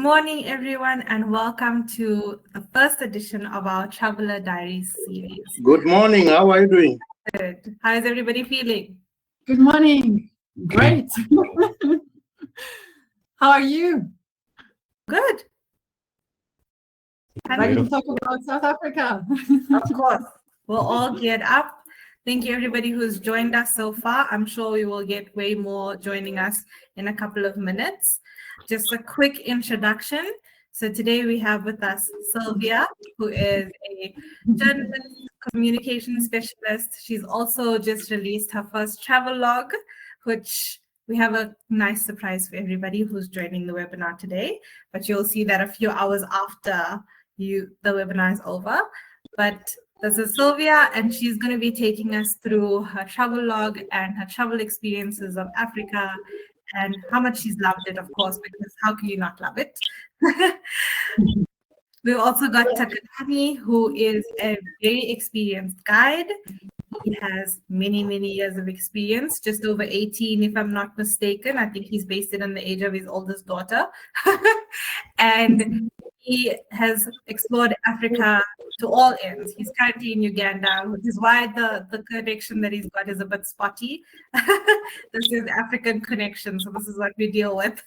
morning, everyone, and welcome to the first edition of our Traveler Diaries series. Good morning. How are you doing? Good. How is everybody feeling? Good morning. Great. How are you? Good. Ready to talk about South Africa? Of course. We'll all get up. Thank you, everybody who's joined us so far. I'm sure we will get way more joining us in a couple of minutes. Just a quick introduction. So today we have with us Silvia, who is a journalist, communication specialist. She's also just released her first travelogue, which we have a nice surprise for everybody who's joining the webinar today. But you'll see that a few hours after the webinar is over. But this is Silvia, and she's going to be taking us through her travelogue and her travel experiences of Africa and how much she's loved it, of course, because how can you not love it? We've also got Takalani, who is a very experienced guide. He has many, many years of experience, just over 18, if I'm not mistaken. I think he's based it on the age of his oldest daughter. And he has explored Africa to all ends. He's currently in Uganda, which is why the connection that he's got is a bit spotty. This is African connection, so this is what we deal with.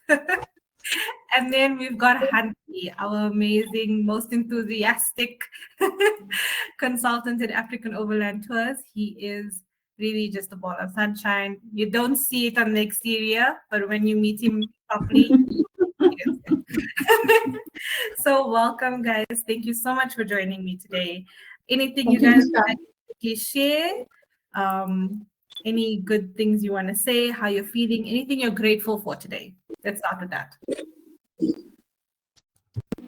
And then we've got Huntley, our amazing, most enthusiastic consultant at African Overland Tours. He is really just a ball of sunshine. You don't see it on the exterior, but when you meet him properly, so welcome, guys. Thank you so much for joining me today. Anything you guys would like to share? Any good things you want to say, how you're feeling, anything you're grateful for today? Let's start with that.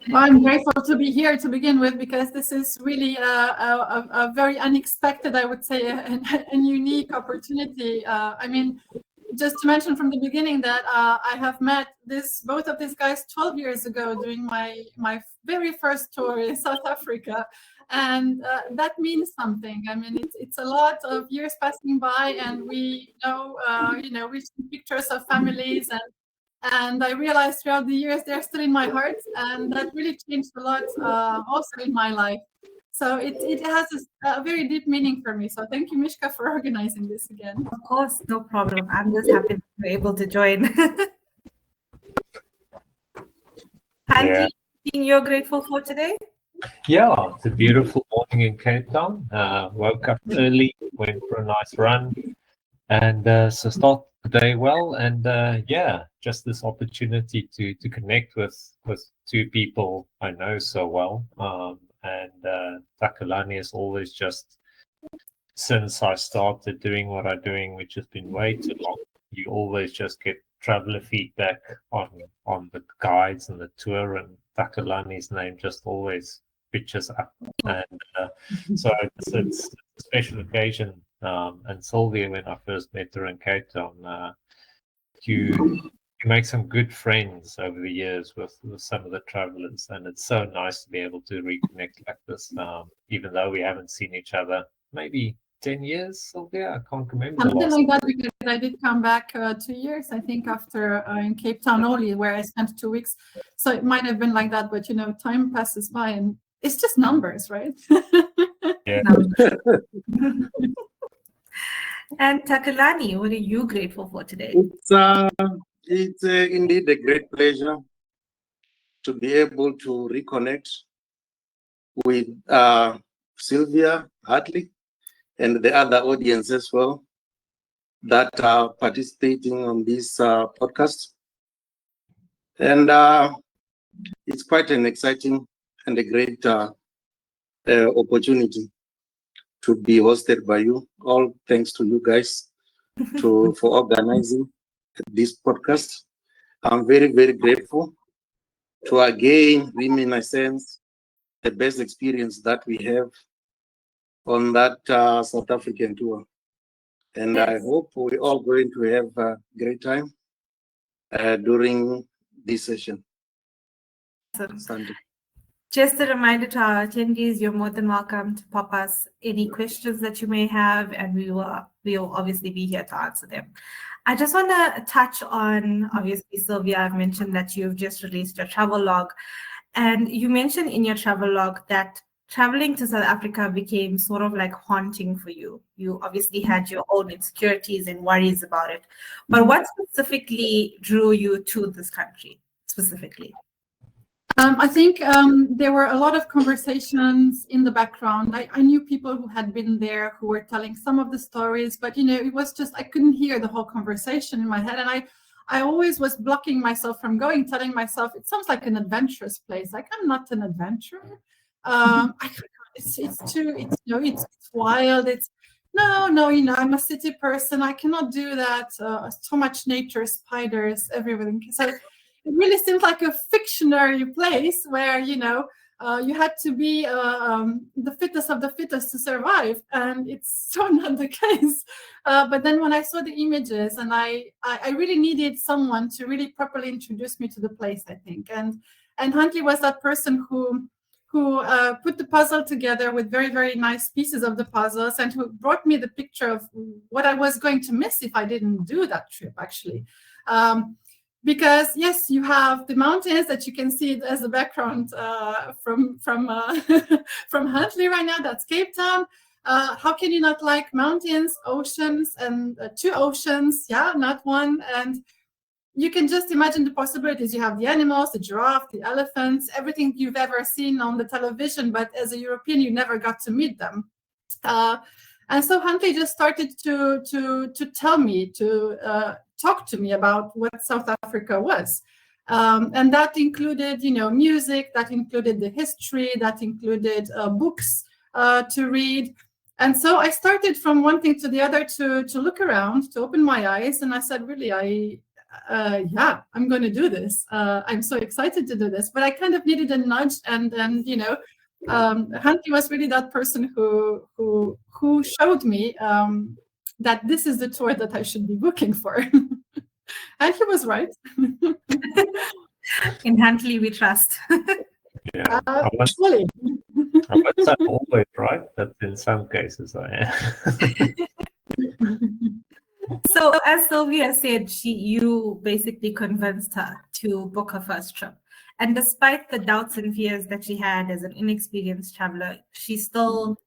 Well, I'm grateful to be here to begin with, because this is really a very unexpected, I would say, and unique opportunity. I mean, just to mention from the beginning that I have met both of these guys 12 years ago during my very first tour in South Africa. And that means something. I mean, it's a lot of years passing by, and we know, we see pictures of families, and I realized throughout the years they're still in my heart, and that really changed a lot also in my life. So it has a very deep meaning for me. So thank you, Mishka, for organizing this again. Of course, no problem. I'm just happy to be able to join. Andy, anything you're grateful for today? Yeah, it's a beautiful morning in Cape Town. Woke up early, went for a nice run, and so start the day well. And just this opportunity to connect with two people I know so well. And Takalani is always just, since I started doing what I'm doing, which has been way too long, you always just get traveler feedback on the guides and the tour, and Takalani's name just always pitches up. And so it's a special occasion. And Silvia, when I first met her in Cape Town, you make some good friends over the years with some of the travelers, and it's so nice to be able to reconnect like this, even though we haven't seen each other maybe 10 years, Silvia. I can't remember. Something like that, because I did come back 2 years, I think, after in Cape Town only, where I spent 2 weeks. So it might have been like that, but time passes by, and it's just numbers, right? Yeah. And Takalani, what are you grateful for today? It's indeed a great pleasure to be able to reconnect with Silvia, Hartley, and the other audience as well that are participating on this podcast. And it's quite an exciting and a great opportunity to be hosted by you. All thanks to you guys for organizing this podcast. I'm very, very grateful to again reminiscence the best experience that we have on that South African tour. And I hope we're all going to have a great time during this session. Awesome. Just a reminder to our attendees, you're more than welcome to pop us any questions that you may have, and we will obviously be here to answer them. I just want to touch on, obviously, Sylvia, I've mentioned that you've just released your travel log. And you mentioned in your travel log that traveling to South Africa became sort of like haunting for you. You obviously had your own insecurities and worries about it. But what specifically drew you to this country, specifically? I think there were a lot of conversations in the background. I knew people who had been there who were telling some of the stories, but it was just I couldn't hear the whole conversation in my head, and I always was blocking myself from going, telling myself it sounds like an adventurous place. Like I'm not an adventurer. It's it's wild. It's no, I'm a city person. I cannot do that. So much nature, spiders, everything. So it really seemed like a fictionary place where you had to be the fittest of the fittest to survive, and it's so not the case. But then when I saw the images, and I really needed someone to really properly introduce me to the place, I think, and Huntley was that person who put the puzzle together with very, very nice pieces of the puzzles, and who brought me the picture of what I was going to miss if I didn't do that trip, actually. Because yes, you have the mountains that you can see as a background from from Huntley right now. That's Cape Town. How can you not like mountains, oceans, and two oceans? Yeah, not one. And you can just imagine the possibilities. You have the animals, the giraffe, the elephants, everything you've ever seen on the television, but as a European, you never got to meet them. And so Huntley just started to tell me, to talk to me about what South Africa was. And that included, music, that included the history, that included books to read. And so I started from one thing to the other to look around, to open my eyes. And I said, really, I'm going to do this. I'm so excited to do this. But I kind of needed a nudge. And then, Huntley was really that person who showed me that this is the tour that I should be booking for. And he was right. In Huntley, we trust. Yeah, I wouldn't say always right, but in some cases I am. So, as Sylvia said, you basically convinced her to book her first trip. And despite the doubts and fears that she had as an inexperienced traveler, you still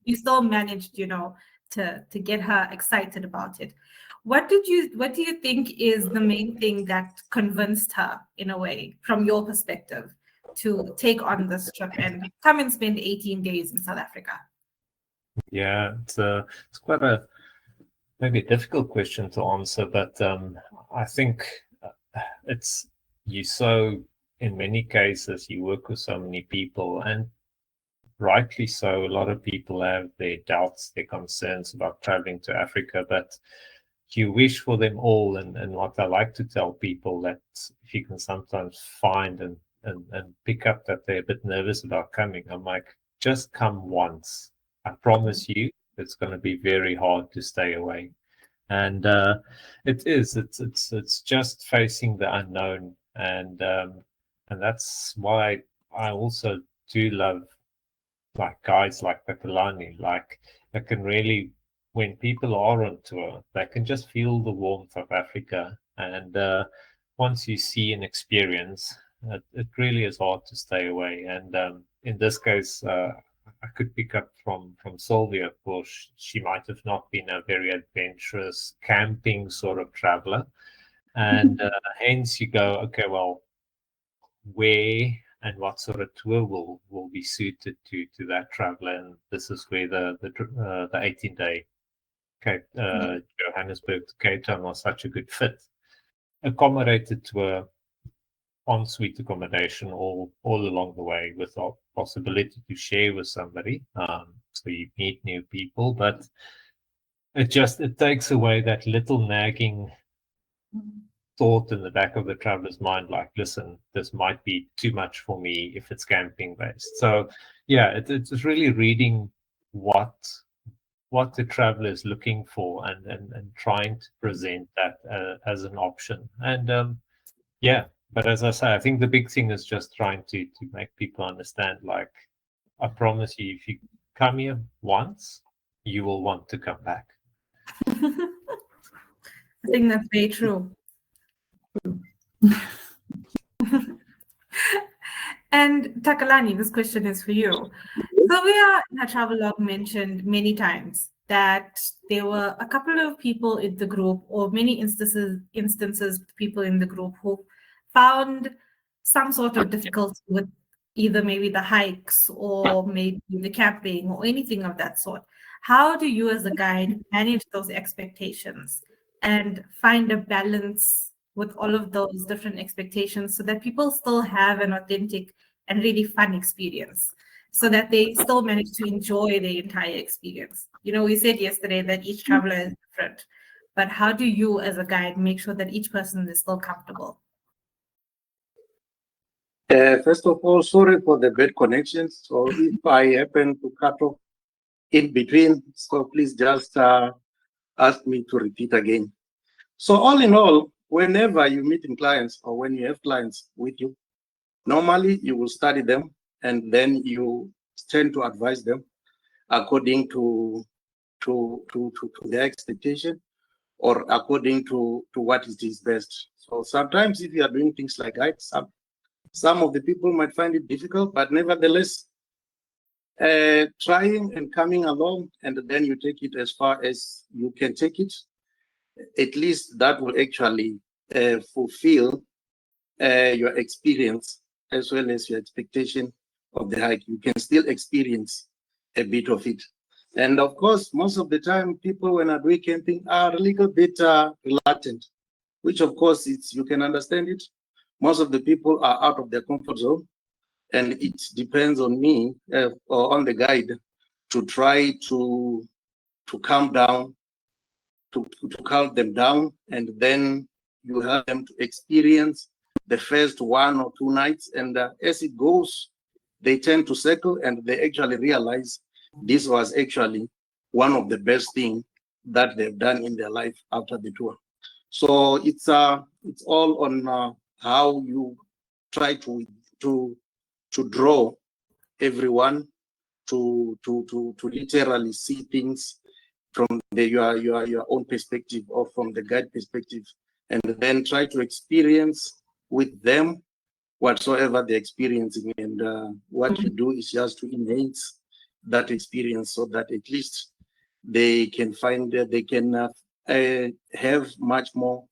managed, to get her excited about it. What do you think is the main thing that convinced her, in a way, from your perspective, to take on this trip and come and spend 18 days in South Africa? Yeah, it's quite a maybe a difficult question to answer, but I think in many cases you work with so many people, and rightly so, a lot of people have their doubts, their concerns about traveling to Africa, but you wish for them all. And what I like to tell people, that if you can sometimes find and pick up that they're a bit nervous about coming, I'm like, just come once. I promise you it's going to be very hard to stay away. And it's just facing the unknown, and that's why I also do love like guides like Takalani. Like, I can really, when people are on tour, they can just feel the warmth of Africa, and once you see and experience, it really is hard to stay away. And in this case, I could pick up from Silvia. Of course, she might have not been a very adventurous camping sort of traveler, and hence you go, okay, well, where and what sort of tour will be suited to that traveler? And this is where the 18-day Johannesburg to Cape Town was such a good fit, accommodated to a ensuite accommodation all along the way, with the possibility to share with somebody, so you meet new people. But it takes away that little nagging thought in the back of the traveler's mind, like, listen, this might be too much for me if it's camping based. So yeah, it's really reading what the traveler is looking for, and trying to present that as an option. And yeah, but as I say, I think the big thing is just trying to make people understand, like, I promise you, if you come here once, you will want to come back. I think that's very true. And Takalani, this question is for you. Sylvia in her travelogue mentioned many times that there were a couple of people in the group, or many instances people in the group who found some sort of difficulty with either maybe the hikes or maybe the camping or anything of that sort. How do you as a guide manage those expectations and find a balance with all of those different expectations so that people still have an authentic and really fun experience, so that they still manage to enjoy the entire experience? You know, we said yesterday that each traveler is different, but how do you as a guide make sure that each person is still comfortable? First of all, sorry for the bad connections. So if I happen to cut off in between, so please just ask me to repeat again. So all in all, whenever you meet in clients or when you have clients with you, normally you will study them and then you tend to advise them according to their expectation or according to what it is best. So sometimes if you are doing things like that, some of the people might find it difficult, but nevertheless, trying and coming along, and then you take it as far as you can take it. At least that will actually fulfill your experience as well as your expectation of the hike. You can still experience a bit of it. And of course, most of the time, people when are doing camping are a little bit reluctant, which of course you can understand it. Most of the people are out of their comfort zone, and it depends on me or on the guide to try to calm down, to calm them down, and then you have them to experience the first 1 or 2 nights, and as it goes, they tend to settle and they actually realize this was actually one of the best things that they've done in their life after the tour. So it's all on how you try to draw everyone to literally see things from your own perspective or from the guide perspective, and then try to experience with them whatsoever they're experiencing. And what you do is just to enhance that experience so that at least they can find that they can have much more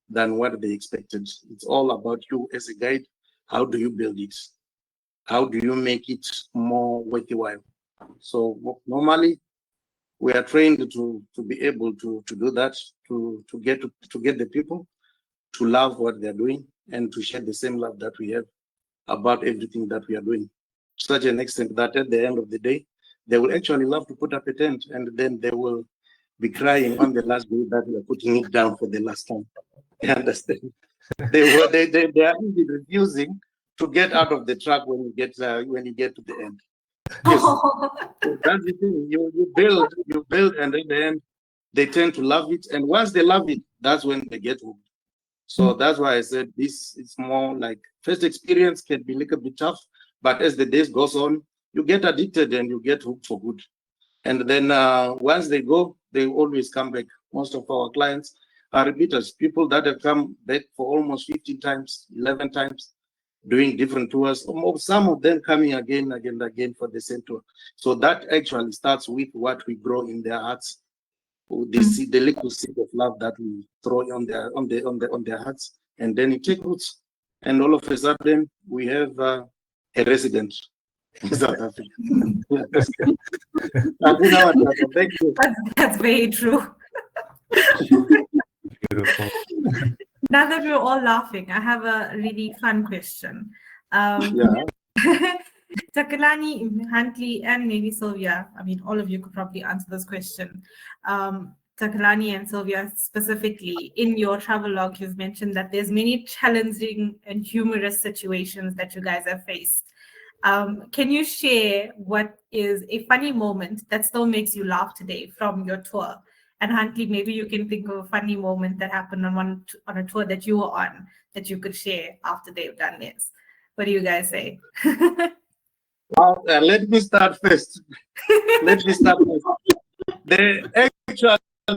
than what they expected. It's all about you as a guide. How do you build it? How do you make it more worthwhile? So normally we are trained to be able to do that, to get the people to love what they're doing and to share the same love that we have about everything that we are doing, to such an extent that at the end of the day, they will actually love to put up a tent, and then they will be crying on the last day that we are putting it down for the last time. You understand? They are even refusing to get out of the truck when you get to the end. Yes. So that's the thing. You build, and at the end they tend to love it, and once they love it, that's when they get hooked. So that's why I said this is more like first experience can be a little bit tough, but as the days goes on, you get addicted and you get hooked for good. And then once they go, they always come back. Most of our clients are repeaters, people that have come back for almost 15 times, 11 times, doing different tours, some of them coming again for the same tour. So that actually starts with what we grow in their hearts. They see the little seed of love that we throw on their hearts, and then it takes roots, and all of a sudden we have a resident in South Africa. Thank you. That's very true. Beautiful. Now that we're all laughing, I have a really fun question. Takalani, Huntley, and maybe Silvia, I mean, all of you could probably answer this question. Takalani and Silvia specifically, in your travelogue, you've mentioned that there's many challenging and humorous situations that you guys have faced. Can you share what is a funny moment that still makes you laugh today from your tour? And Huntley, maybe you can think of a funny moment that happened on a tour that you were on that you could share after they've done this. What do you guys say? Let me start first.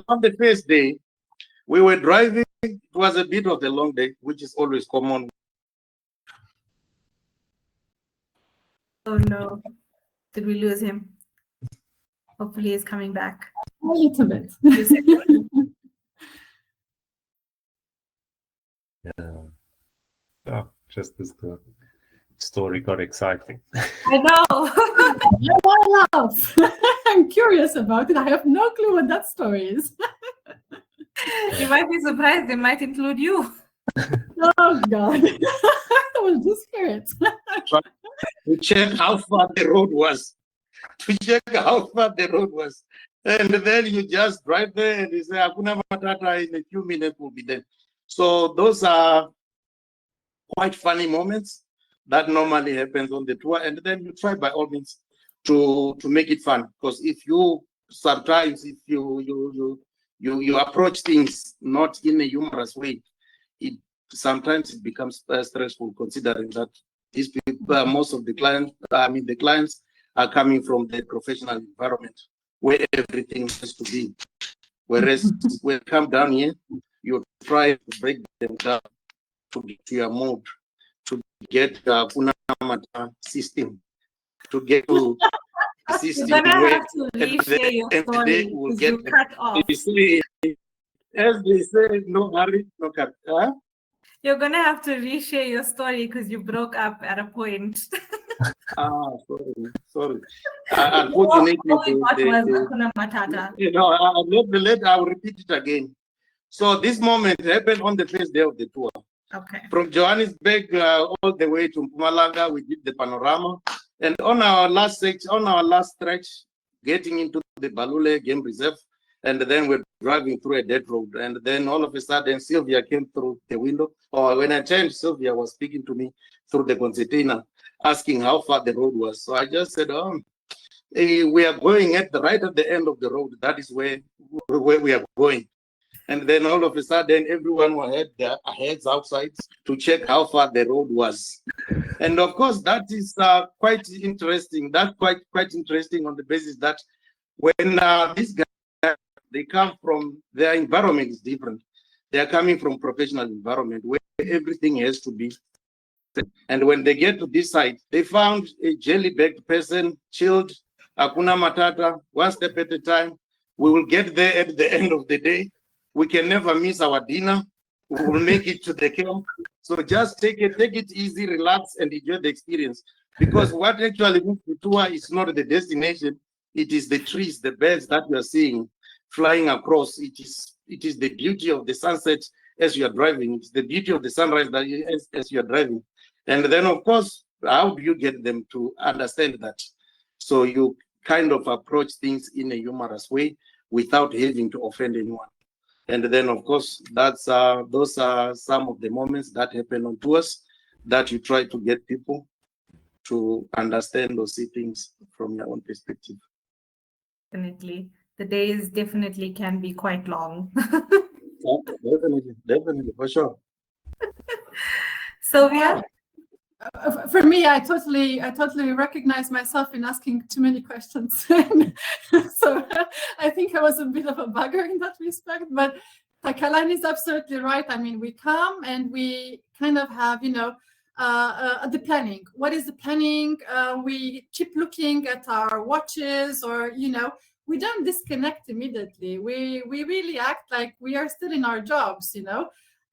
On the first day, We were driving. It was a bit of a long day, which is always common. Oh no, did we lose him? Hopefully he's coming back. A little bit. Oh, just as the story got exciting. I know. Why laugh? I'm curious about it. I have no clue what that story is. You might be surprised. They might include you. Oh God! I will just hear it. To check how far the road was. And then you just drive there and you say, Hakuna Matata, in a few minutes we'll be there. So those are quite funny moments that normally happens on the tour. And then you try by all means to make it fun. Because if you sometimes, if you approach things not in a humorous way, sometimes it becomes stressful, considering that these people, most of the clients, the clients are coming from the professional environment where everything has to be. Whereas when you come down here, you try to break them down to get to your mode, to get the Hakuna Matata system, to get to the system. You're gonna have to reshare your story because you cut off. As they say, no hurry, no cut. Huh? You're gonna have to reshare your story because you broke up at a point. Sorry. Unfortunately, all we got was Hakuna Matata. I'll repeat it again. So this moment happened on the first day of the tour. Okay. From Johannesburg all the way to Mpumalanga, we did the panorama, and on our last stretch, getting into the Balule Game Reserve, and then we're driving through a dead road, and then all of a sudden Silvia came through the window, or when I turned, Silvia was speaking to me through the concertina, asking how far the road was. So I just said, we are going right at the end of the road. That is where we are going. And then all of a sudden, everyone had their heads outside to check how far the road was. And of course, that is quite interesting. That's quite interesting on the basis that when these guys, they come from, their environment is different. They are coming from professional environment where everything has to be. And when they get to this side, they found a jelly-bagged person, chilled, Hakuna Matata, one step at a time. We will get there at the end of the day. We can never miss our dinner. We will make it to the camp. So just take it easy, relax, and enjoy the experience. Because what actually moves the tour is not the destination. It is the trees, the birds that we are seeing flying across. It is the beauty of the sunset as you are driving. It's the beauty of the sunrise as you are driving. And then, of course, how do you get them to understand that? So you kind of approach things in a humorous way without having to offend anyone. And then, of course, those are some of the moments that happen on tours that you try to get people to understand or see things from your own perspective. Definitely. The days definitely can be quite long. Yeah, definitely, for sure. Sylvia? For me, I totally recognize myself in asking too many questions. So I think I was a bit of a bugger in that respect, but Takalani is absolutely right. I mean, we come and we kind of have, the planning. What is the planning? We keep looking at our watches, or, we don't disconnect immediately. We really act like we are still in our jobs,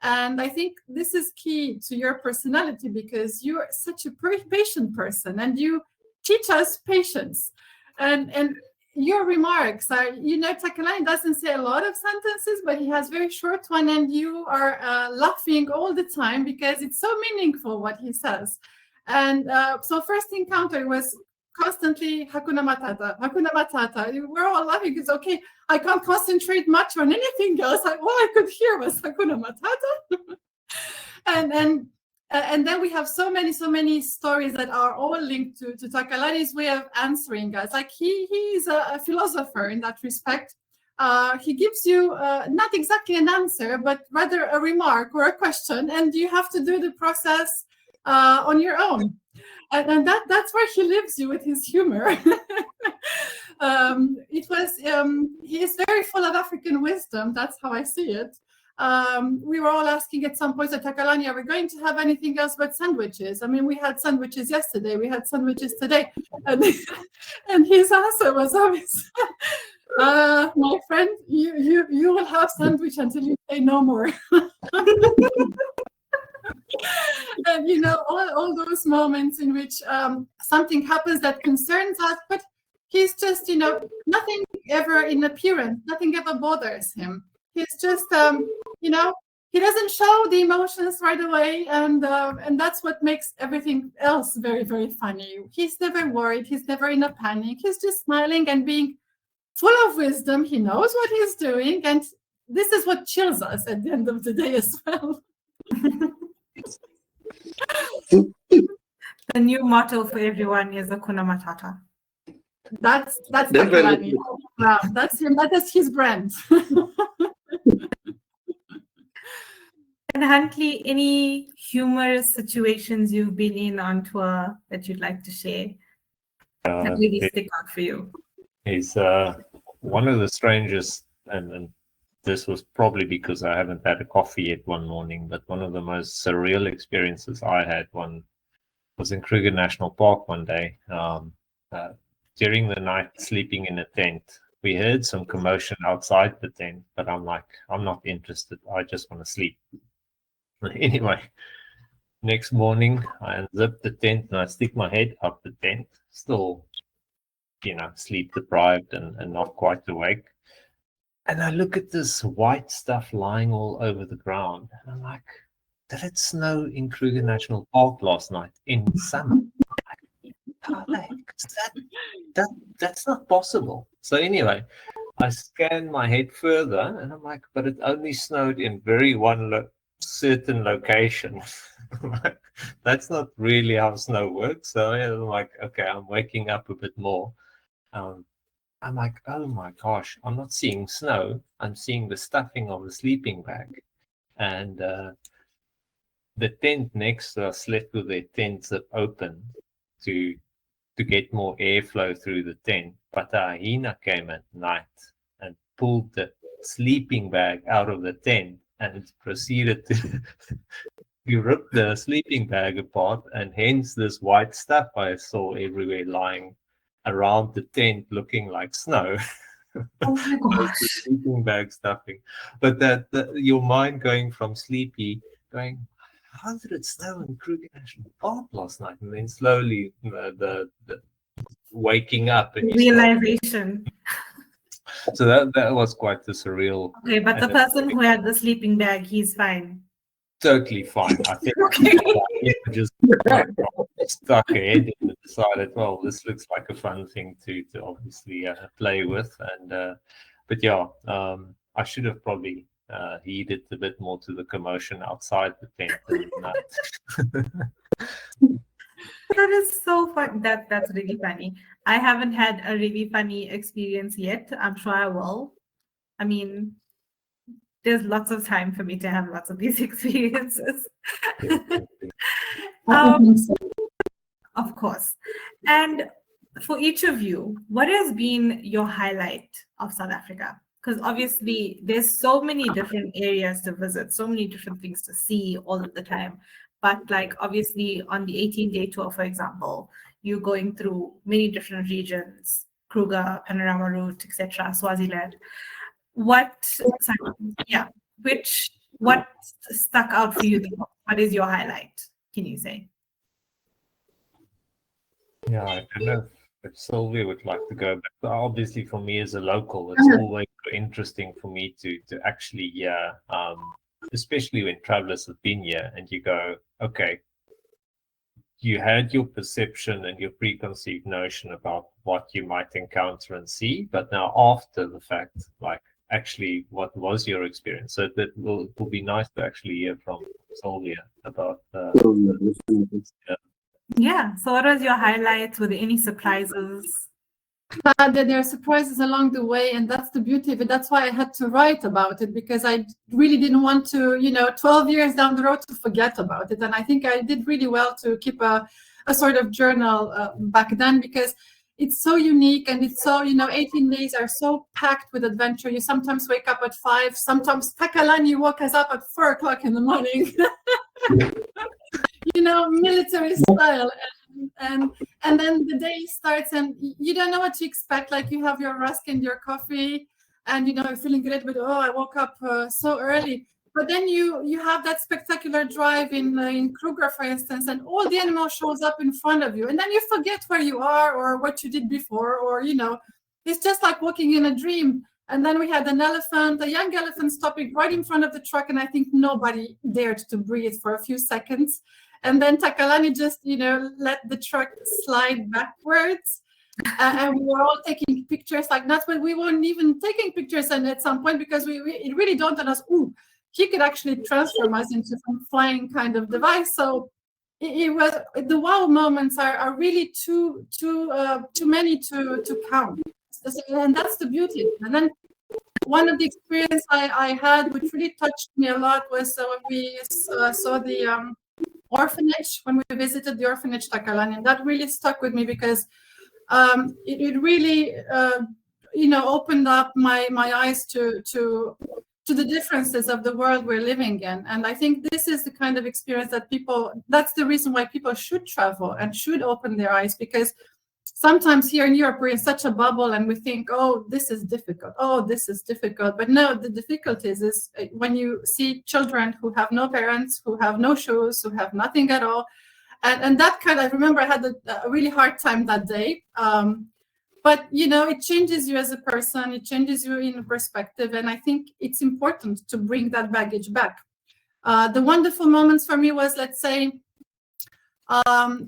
And I think this is key to your personality, because you're such a patient person and you teach us patience. And your remarks are, Takalani doesn't say a lot of sentences, but he has very short one, and you are laughing all the time because it's so meaningful what he says. And so first encounter was constantly Hakuna Matata, Hakuna Matata. We're all laughing because, okay, I can't concentrate much on anything else. All I could hear was Hakuna Matata. And then we have so many stories that are all linked to Takalani's way of answering us. Like he's a philosopher in that respect. He gives you not exactly an answer, but rather a remark or a question, and you have to do the process on your own. And that's where he leaves you with his humor. He is very full of African wisdom. That's how I see it. we were all asking at some point at Takalani, are we going to have anything else but sandwiches? I mean, we had sandwiches yesterday, we had sandwiches today. And, and his answer was always, my friend, you will have sandwich until you say no more. And, you know, all those moments in which something happens that concerns us, but he's just, you know, nothing ever in appearance, nothing ever bothers him. He's just, you know, he doesn't show the emotions right away, and that's what makes everything else very, very funny. He's never worried. He's never in a panic. He's just smiling and being full of wisdom. He knows what he's doing, and this is what chills us at the end of the day as well. The new motto for everyone is Hakuna Matata. That's Takalani. Wow, that's him. That is his brand. And Huntley, any humorous situations you've been in on tour that you'd like to share that really stick out for you? He's one of the strangest, and this was probably because I haven't had a coffee yet one morning, but one of the most surreal experiences I had was in Kruger National Park one day. During the night, sleeping in a tent, we heard some commotion outside the tent, but I'm like, I'm not interested. I just want to sleep. Anyway, next morning, I unzip the tent and I stick my head up the tent, still, you know, sleep deprived and not quite awake. And I look at this white stuff lying all over the ground. And I'm like, did it snow in Kruger National Park last night in summer? How the heck is that's not possible. So anyway, I scan my head further and I'm like, but it only snowed in certain location. That's not really how snow works. So I'm like, okay, I'm waking up a bit more. I'm like, oh my gosh, I'm not seeing snow. I'm seeing the stuffing of the sleeping bag. And the tent next to us slept with their tent zip open to get more airflow through the tent. But a hyena came at night and pulled the sleeping bag out of the tent and it proceeded to rip the sleeping bag apart, and hence this white stuff I saw everywhere lying around the tent looking like snow. Oh my gosh. The sleeping bag stuffing. But that your mind going from sleepy, going, how did it snow in Kruger National Park last night? And then slowly the waking up and Realization. So that was quite the surreal. Okay, but the person who had the sleeping bag, he's fine. Totally fine. I think just stuck ahead and decided, well, this looks like a fun thing to obviously play with. And but yeah, I should have probably heeded a bit more to the commotion outside the tent than that. That is so fun. That's really funny. I haven't had a really funny experience yet. I'm sure I will. I mean, there's lots of time for me to have lots of these experiences. Of course. And for each of you, what has been your highlight of South Africa? Because obviously there's so many different areas to visit, so many different things to see all of the time. But like obviously on the 18-day tour, for example, you're going through many different regions, Kruger, Panorama Route, etc., Swaziland. What stuck out for you the most? What is your highlight, can you say? Yeah, I don't know if Silvia would like to go back. But obviously for me as a local, it's always interesting for me to actually especially when travelers have been here and you go, okay, you had your perception and your preconceived notion about what you might encounter and see, but now after the fact, like actually what was your experience? So it will be nice to actually hear from Silvia about Yeah, so what was your highlights? Were there any surprises? There are surprises along the way, and that's the beauty of it. That's why I had to write about it, because I really didn't want to, 12 years down the road to forget about it. And I think I did really well to keep a sort of journal back then, because it's so unique, and it's so, 18 days are so packed with adventure. You sometimes wake up at 5, sometimes Takalani woke us up at 4 o'clock in the morning. Military style, and then the day starts, and you don't know what to expect. Like, you have your rusk and your coffee, and you're feeling great, but I woke up so early. But then you have that spectacular drive in Kruger, for instance, and all the animals shows up in front of you, and then you forget where you are or what you did before, or it's just like walking in a dream. And then we had a young elephant stopping right in front of the truck, and I think nobody dared to breathe for a few seconds. And then Takalani just, let the truck slide backwards. And we were all taking pictures. Like, that's when we weren't even taking pictures. And at some point, because it really dawned on us, he could actually transform us into some flying kind of device. So it was, the wow moments are really too many to count. And that's the beauty. And then one of the experiences I had, which really touched me a lot, was when we saw the orphanage, when we visited the orphanage Takalani, and that really stuck with me because it really opened up my eyes to the differences of the world we're living in. And I think this is the kind of experience that's the reason why people should travel and should open their eyes, because sometimes here in Europe, we're in such a bubble and we think, this is difficult. This is difficult. But no, the difficulties is when you see children who have no parents, who have no shoes, who have nothing at all. And that I remember I had a really hard time that day. But, it changes you as a person. It changes you in perspective. And I think it's important to bring that baggage back. The wonderful moments for me was, let's say,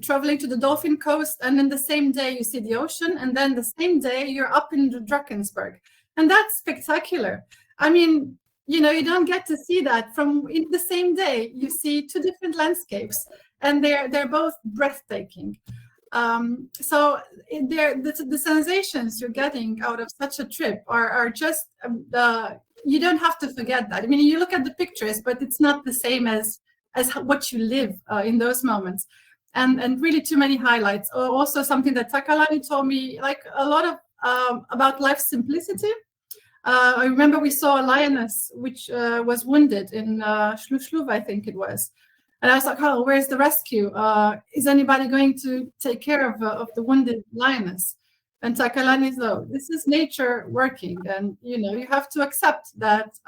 traveling to the Dolphin Coast, and then the same day you see the ocean, and then the same day you're up in the Drakensberg, and that's spectacular. I mean, you don't get to see that in the same day. You see two different landscapes, and they're both breathtaking. So the sensations you're getting out of such a trip are just you don't have to forget that. I mean, you look at the pictures, but it's not the same as what you live in those moments. And really too many highlights. Also something that Takalani told me, like a lot of about life's simplicity. I remember we saw a lioness which was wounded in Schluv, I think it was. And I was like, where's the rescue? Is anybody going to take care of the wounded lioness? And Takalani said, this is nature working. And, you have to accept that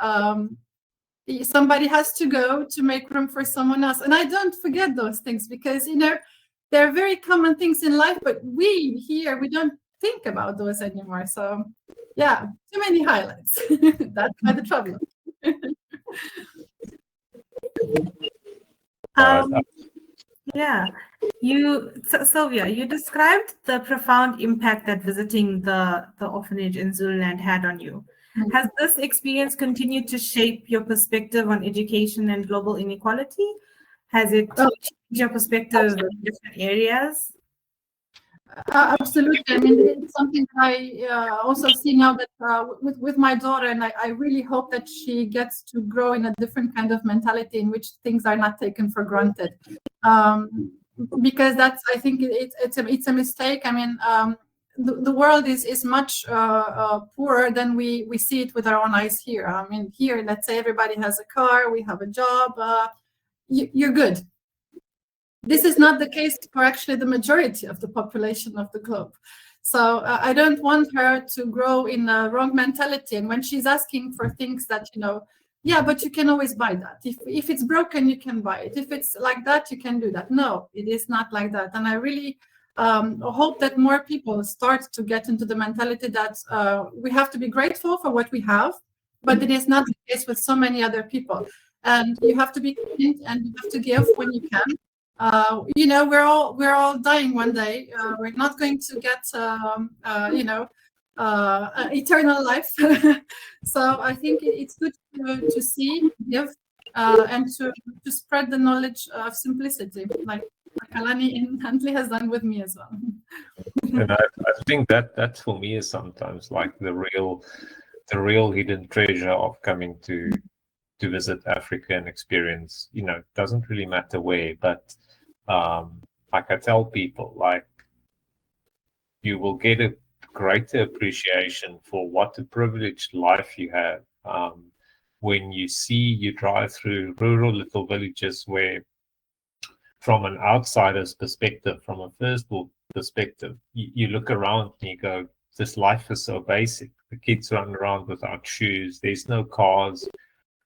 somebody has to go to make room for someone else. And I don't forget those things because, they're very common things in life, but we don't think about those anymore. So yeah, too many highlights. That's why the trouble. Yeah, Silvia, you described the profound impact that visiting the orphanage in Zululand had on you. Mm-hmm. Has this experience continued to shape your perspective on education and global inequality? Has it changed your perspective in different areas? Absolutely. I mean, it's something I also see now that with my daughter, and I really hope that she gets to grow in a different kind of mentality in which things are not taken for granted. Because I think it's a mistake. I mean, the world is much poorer than we see it with our own eyes here. I mean, here, let's say everybody has a car, we have a job, you're good. This is not the case for actually the majority of the population of the globe. So I don't want her to grow in a wrong mentality. And when she's asking for things that, yeah, but you can always buy that. If it's broken, you can buy it. If it's like that, you can do that. No, it is not like that. And I really hope that more people start to get into the mentality that we have to be grateful for what we have, but it is not the case with so many other people. And you have to be kind and you have to give when you can. We're all dying one day. We're not going to get, eternal life. So I think it's good to see, give, and to spread the knowledge of simplicity, like Takalani in Huntley has done with me as well. And I think that for me is sometimes like the real hidden treasure of coming to visit Africa and experience. It doesn't really matter where, but like I tell people, like you will get a greater appreciation for what a privileged life you have. When you drive through rural little villages where, from an outsider's perspective, from a first world perspective, you look around and you go, this life is so basic. The kids run around without shoes. There's no cars,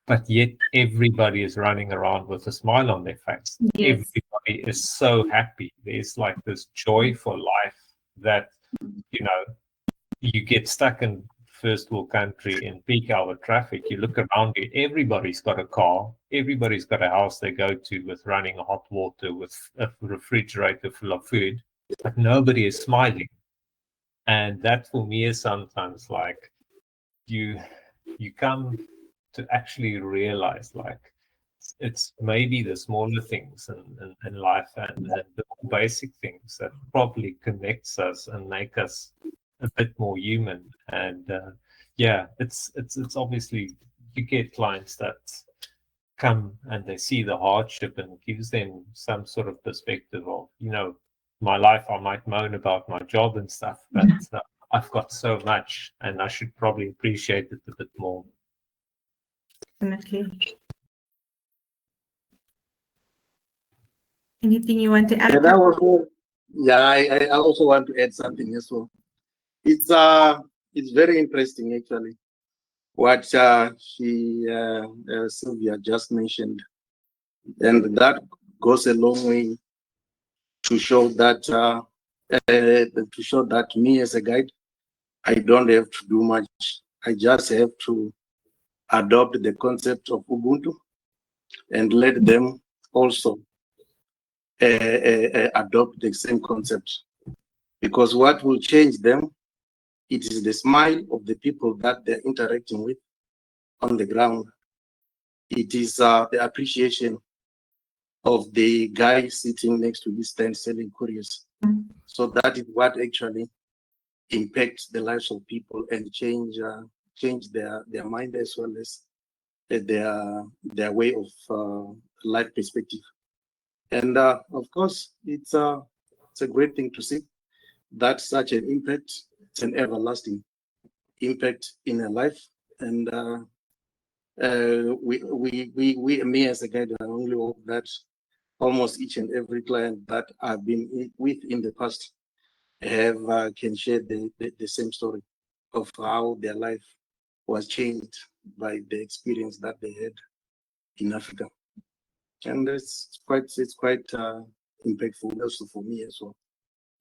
but yet everybody is running around with a smile on their face. Yes. Everybody is so happy. There's like this joy for life that, you get stuck in first world country in peak hour traffic. You look around you, everybody's got a car, everybody's got a house they go to with running hot water, with a refrigerator full of food, but nobody is smiling. And that for me is sometimes like you come to actually realize, like, it's maybe the smaller things in life and the basic things that probably connects us and make us a bit more human. And it's obviously, you get clients that come and they see the hardship and it gives them some sort of perspective of, my life. I might moan about my job and stuff, but I've got so much and I should probably appreciate it a bit more. Definitely. Anything you want to add? And I also want to add something as well. It's very interesting actually what Silvia just mentioned, and that goes a long way to show that me as a guide, I don't have to do much. I just have to adopt the concept of Ubuntu and let them also adopt the same concept, because what will change them, it is the smile of the people that they're interacting with on the ground. It is the appreciation of the guy sitting next to his stand selling couriers. So that is what actually impacts the lives of people and change their mind as well as their way of life perspective. And of course, it's a great thing to see that such an impact. It's an everlasting impact in a life. And me as a guide, I only hope that almost each and every client that I've been with in the past can share the same story of how their life was changed by the experience that they had in Africa. And it's quite impactful also for me as well.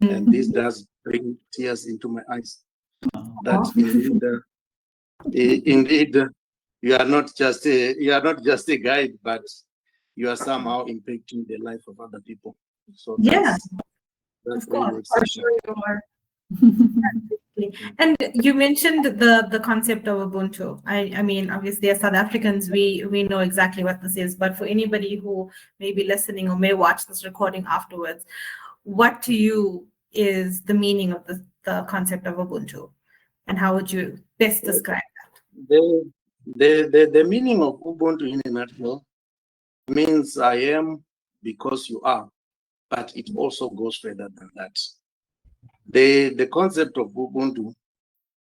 And this does bring tears into my eyes. That indeed, you are not just a guide, but you are somehow impacting the life of other people. So that's of really course, exciting. for sure you are. And you mentioned the concept of Ubuntu. I mean, obviously, as South Africans, we know exactly what this is. But for anybody who may be listening or may watch this recording afterwards, what to you is the meaning of the concept of Ubuntu, and how would you best describe that? The meaning of Ubuntu in a nutshell means I am because you are, but it also goes further than that. The concept of Ubuntu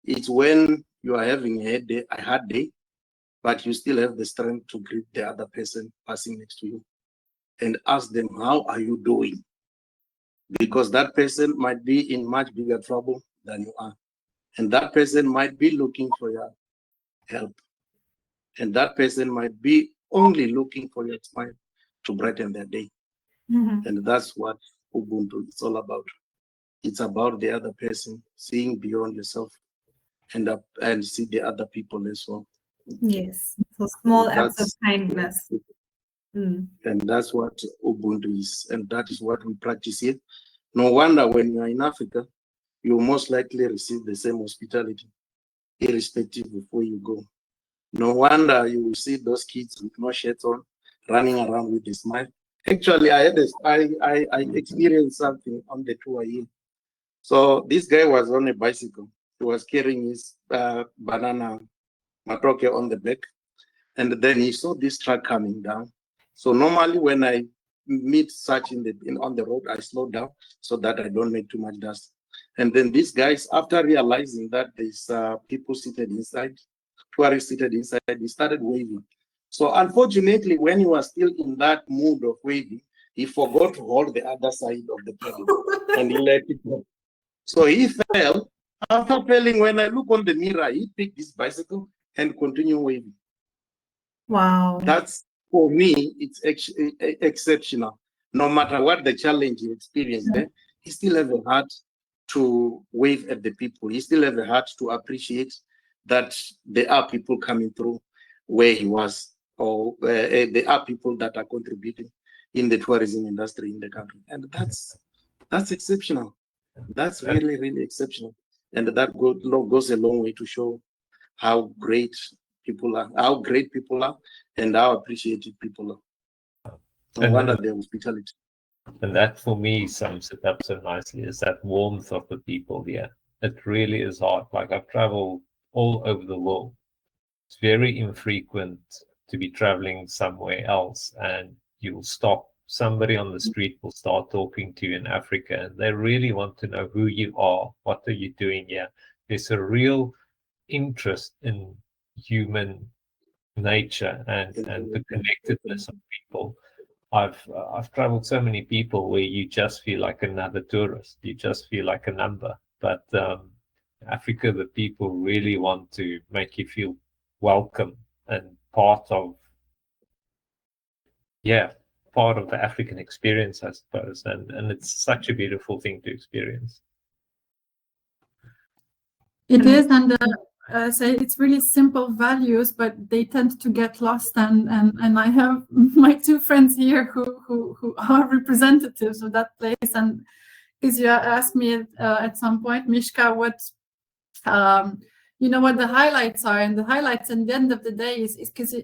is when you are having a hard day, but you still have the strength to greet the other person passing next to you and ask them, how are you doing? Because that person might be in much bigger trouble than you are. And that person might be looking for your help. And that person might be only looking for your smile to brighten their day. And that's what Ubuntu is all about. It's about the other person, seeing beyond yourself and see the other people as well. Yes, so small acts of kindness. And that's what Ubuntu is, and that is what we practice here. No wonder when you're in Africa, you most likely receive the same hospitality, irrespective of where you go. No wonder you will see those kids with no shirts on, running around with a smile. Actually, I experienced something on the tour here. So this guy was on a bicycle. He was carrying his banana matoke on the back, and then he saw this truck coming down. So normally when I meet such on the road, I slow down so that I don't make too much dust. And then these guys, after realizing that there's people seated inside, tourists seated inside, he started waving. So unfortunately, when he was still in that mood of waving, he forgot to hold the other side of the pedal and he let it go. So he fell. After falling, when I look on the mirror, he picked his bicycle and continued waving. Wow. That's, for me, it's exceptional. No matter what the challenge he experienced there, he still have a heart to wave at the people. He still have a heart to appreciate that there are people coming through where he was, or there are people that are contributing in the tourism industry in the country. And that's exceptional. That's really, really exceptional. And that goes a long way to show how great people are, and how appreciative people are. No wonder their hospitality. And that for me sums it up so nicely, is that warmth of the people here. It really is hard. Like, I've traveled all over the world. It's very infrequent to be traveling somewhere else and you'll stop. Somebody on the street will start talking to you in Africa and they really want to know who you are. What are you doing here? There's a real interest in human nature and the connectedness of people. I've traveled so many people where you just feel like another tourist. You just feel like a number. But Africa, the people really want to make you feel welcome and part of the African experience, I suppose. And it's such a beautiful thing to experience. It is, and say it's really simple values, but they tend to get lost. And I have my two friends here who are representatives of that place. And because you asked me at some point, Mishka, what what the highlights are, and the highlights at the end of the day is because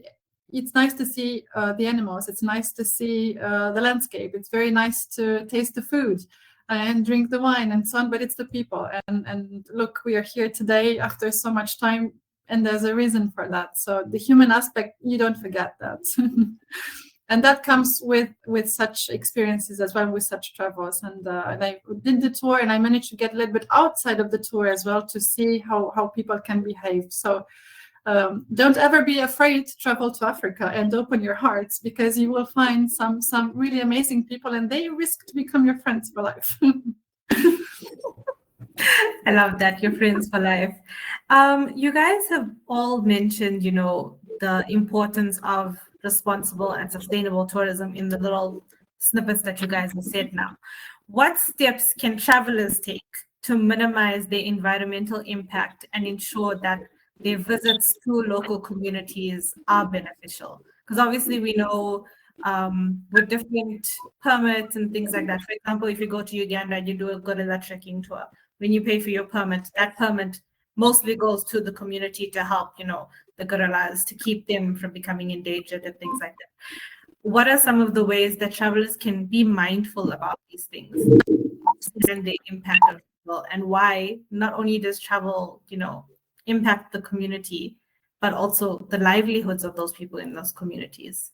it's nice to see the animals. It's nice to see the landscape. It's very nice to taste the food and drink the wine and so on, but it's the people. And look, we are here today after so much time, and there's a reason for that. So the human aspect, you don't forget that. And that comes with such experiences as well, with such travels. And I did the tour, and I managed to get a little bit outside of the tour as well to see how people can behave. So don't ever be afraid to travel to Africa and open your hearts, because you will find some really amazing people, and they risk to become your friends for life. I love that, your friends for life. You guys have all mentioned, the importance of responsible and sustainable tourism in the little snippets that you guys have said now. What steps can travelers take to minimize their environmental impact and ensure that their visits to local communities are beneficial? Because obviously we know with different permits and things like that. For example, if you go to Uganda and you do a gorilla trekking tour, when you pay for your permit, that permit mostly goes to the community to help, the gorillas, to keep them from becoming endangered and things like that. What are some of the ways that travelers can be mindful about these things and the impact of travel, and why not only does travel, impact the community, but also the livelihoods of those people in those communities?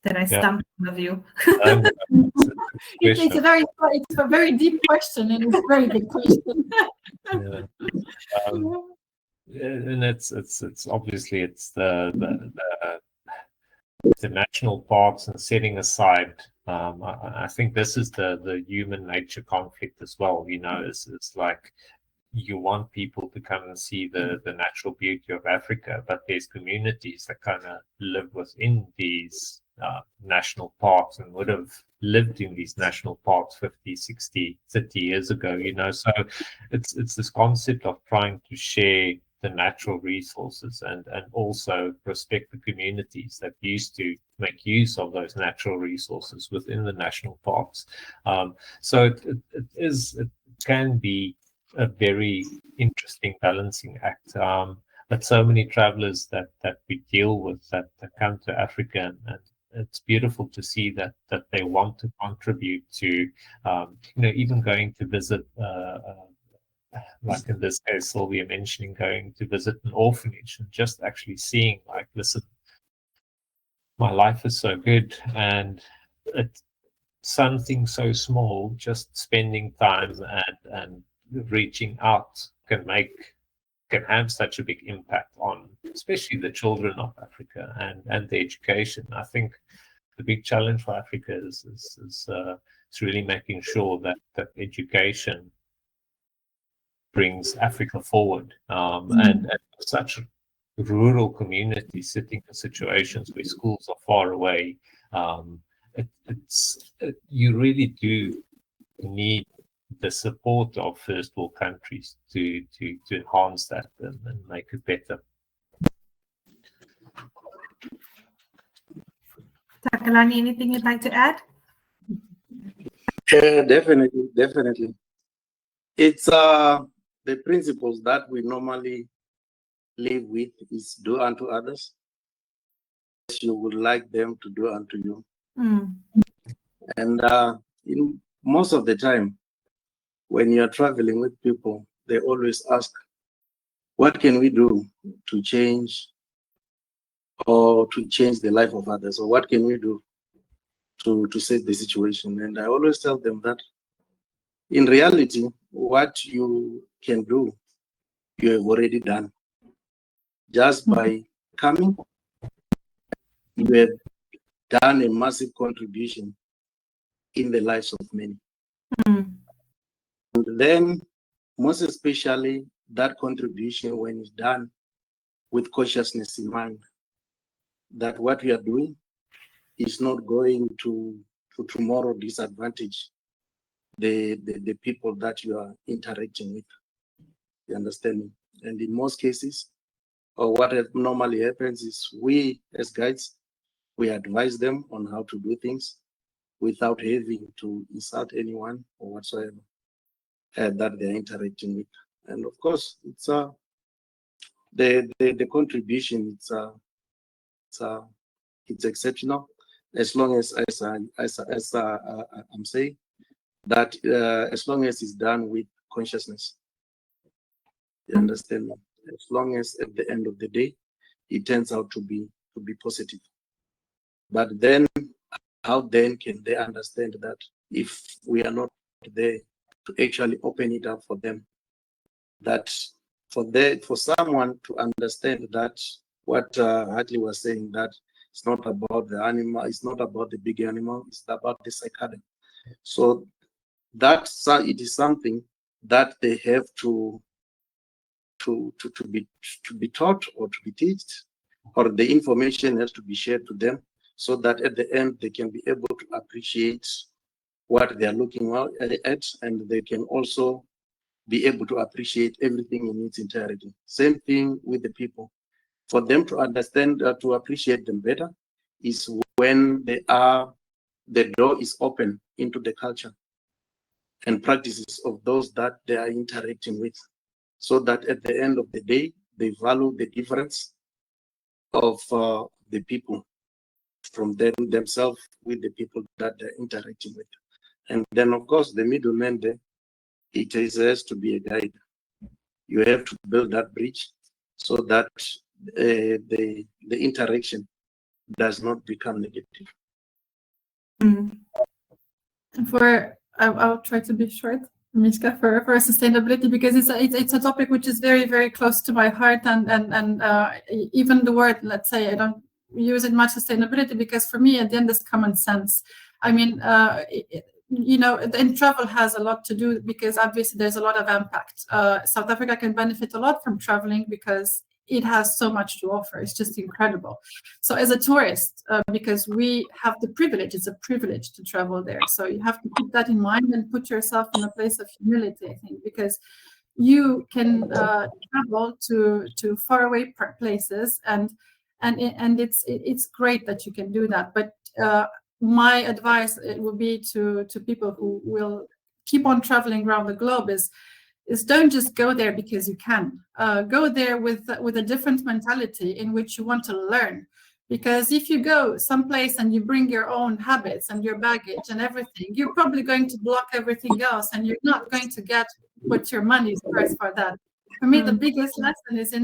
Did I stump all of you? It's a very deep question, and it's a very big question. And it's obviously it's the national parks and setting aside. I think this is the human nature conflict as well. It's like you want people to come and see the natural beauty of Africa, but there's communities that kind of live within these national parks and would have lived in these national parks 50, 60, 30 years ago, So it's this concept of trying to share the natural resources and also respect the communities that used to make use of those natural resources within the national parks. So it can be a very interesting balancing act. But so many travelers that we deal with that come to Africa, and it's beautiful to see that they want to contribute to, even going to visit, like in this case, Silvia mentioning going to visit an orphanage and just actually seeing, like, listen, my life is so good, and something so small, just spending time and reaching out can have such a big impact on especially the children of Africa and the education. I think the big challenge for Africa is really making sure that education brings Africa forward, and such rural communities sitting in situations where schools are far away. You really do need the support of first world countries to enhance that and make it better. Takalani, anything you'd like to add? Yeah, definitely. It's the principles that we normally live with is do unto others as you would like them to do unto you. And in most of the time, when you're traveling with people, they always ask, what can we do to change the life of others? Or what can we do to save the situation? And I always tell them that in reality, what you can do, you have already done. Just by coming, you have done a massive contribution in the lives of many. And then, most especially, that contribution when it's done with consciousness in mind, that what we are doing is not going to tomorrow disadvantage the people that you are interacting with. You understand me? And in most cases, or what normally happens is we as guides, we advise them on how to do things without having to insult anyone or whatsoever that they're interacting with. And of course, it's the contribution. It's exceptional as long as I'm saying that as long as it's done with consciousness. You understand me? As long as at the end of the day, it turns out to be positive. But then, how then can they understand that if we are not there to actually open it up for them? That for someone to understand that what Huntley was saying, that it's not about the animal, it's not about the big animal, it's about the psychedelic. So it is something that they have to be taught or to be taught, or the information has to be shared to them, so that at the end they can be able to appreciate what they are looking at, and they can also be able to appreciate everything in its entirety. Same thing with the people. For them to understand, to appreciate them better, is when the door is open into the culture and practices of those that they are interacting with, so that at the end of the day, they value the difference of the people from themselves with the people that they're interacting with. And then, of course, the middleman there, it has to be a guide. You have to build that bridge so that the interaction does not become negative. I'll try to be short, Mishka, for sustainability, because it's a topic which is very, very close to my heart, and even the word, let's say, I don't use it much, sustainability, because for me at the end is common sense. I mean, and travel has a lot to do, because obviously there's a lot of impact. South Africa can benefit a lot from traveling because it has so much to offer. It's just incredible. So as a tourist, because we have the privilege, it's a privilege to travel there. So you have to keep that in mind and put yourself in a place of humility, I think, because you can travel to faraway places, and it's great that you can do that. But my advice would be to people who will keep on traveling around the globe is don't just go there because you can. Go there with a different mentality in which you want to learn. Because if you go someplace and you bring your own habits and your baggage and everything, you're probably going to block everything else, and you're not going to get what your money is worth for that. For me, the biggest lesson is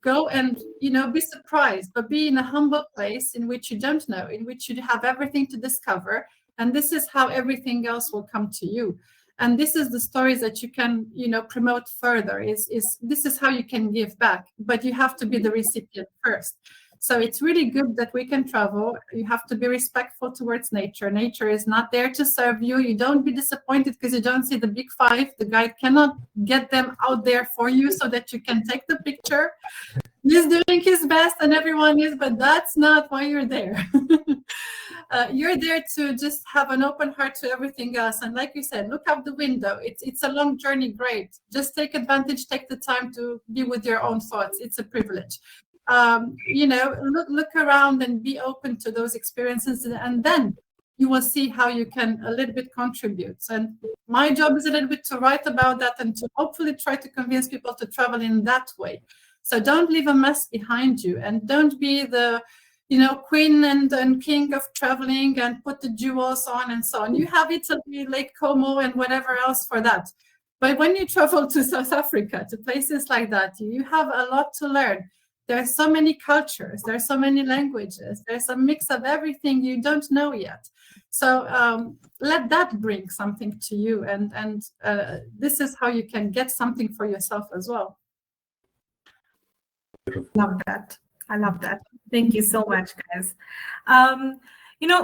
go and be surprised, but be in a humble place in which you don't know, in which you have everything to discover, And this is how everything else will come to you. And this is the stories that you can, promote further. This is how you can give back, but you have to be the recipient first. So it's really good that we can travel. You have to be respectful towards nature. Nature is not there to serve you. You don't be disappointed because you don't see the big five. The guide cannot get them out there for you so that you can take the picture. He's doing his best and everyone is, but that's not why you're there. You're there to just have an open heart to everything else. And like you said, look out the window. It's a long journey, great. Just take advantage, take the time to be with your own thoughts. It's a privilege. Look around and be open to those experiences, and then you will see how you can a little bit contribute. And my job is a little bit to write about that and to hopefully try to convince people to travel in that way. So don't leave a mess behind you, and don't be the queen and king of traveling and put the jewels on and so on. You have Italy, Lake Como, and whatever else for that. But when you travel to South Africa, to places like that, you have a lot to learn. There are so many cultures, there are so many languages, there's a mix of everything you don't know yet. So let that bring something to you, and this is how you can get something for yourself as well. Love that. I love that. Thank you so much, guys.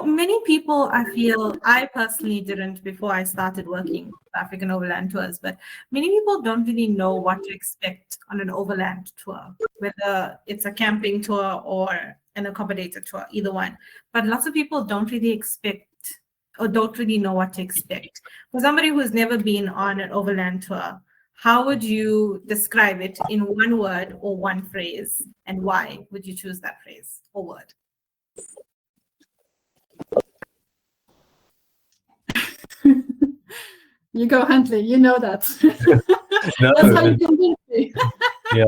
Many people, I personally didn't before I started working with African Overland Tours, but many people don't really know what to expect on an overland tour, whether it's a camping tour or an accommodator tour, either one. But lots of people don't really expect or don't really know what to expect. For somebody who's never been on an overland tour, how would you describe it in one word or one phrase? And why would you choose that phrase or word? You go, Huntley. You know that. No, that's how you convince me. Yeah,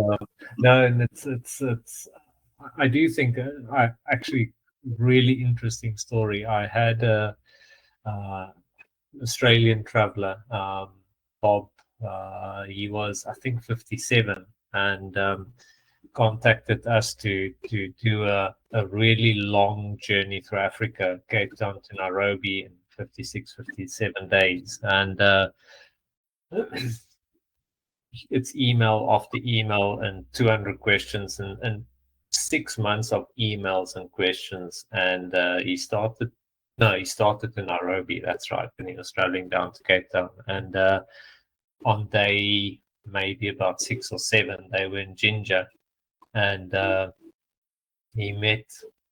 no, and it's. I do think I actually really interesting story. I had a Australian traveler, Bob. He was, I think, 57, and contacted us to do a really long journey through Africa, Cape Town to Nairobi in 57 days. And it's email after email and 200 questions and 6 months of emails and questions. And he started in Nairobi, that's right, and he was traveling down to Cape Town. And on day maybe about 6 or 7, they were in Ginger, and he met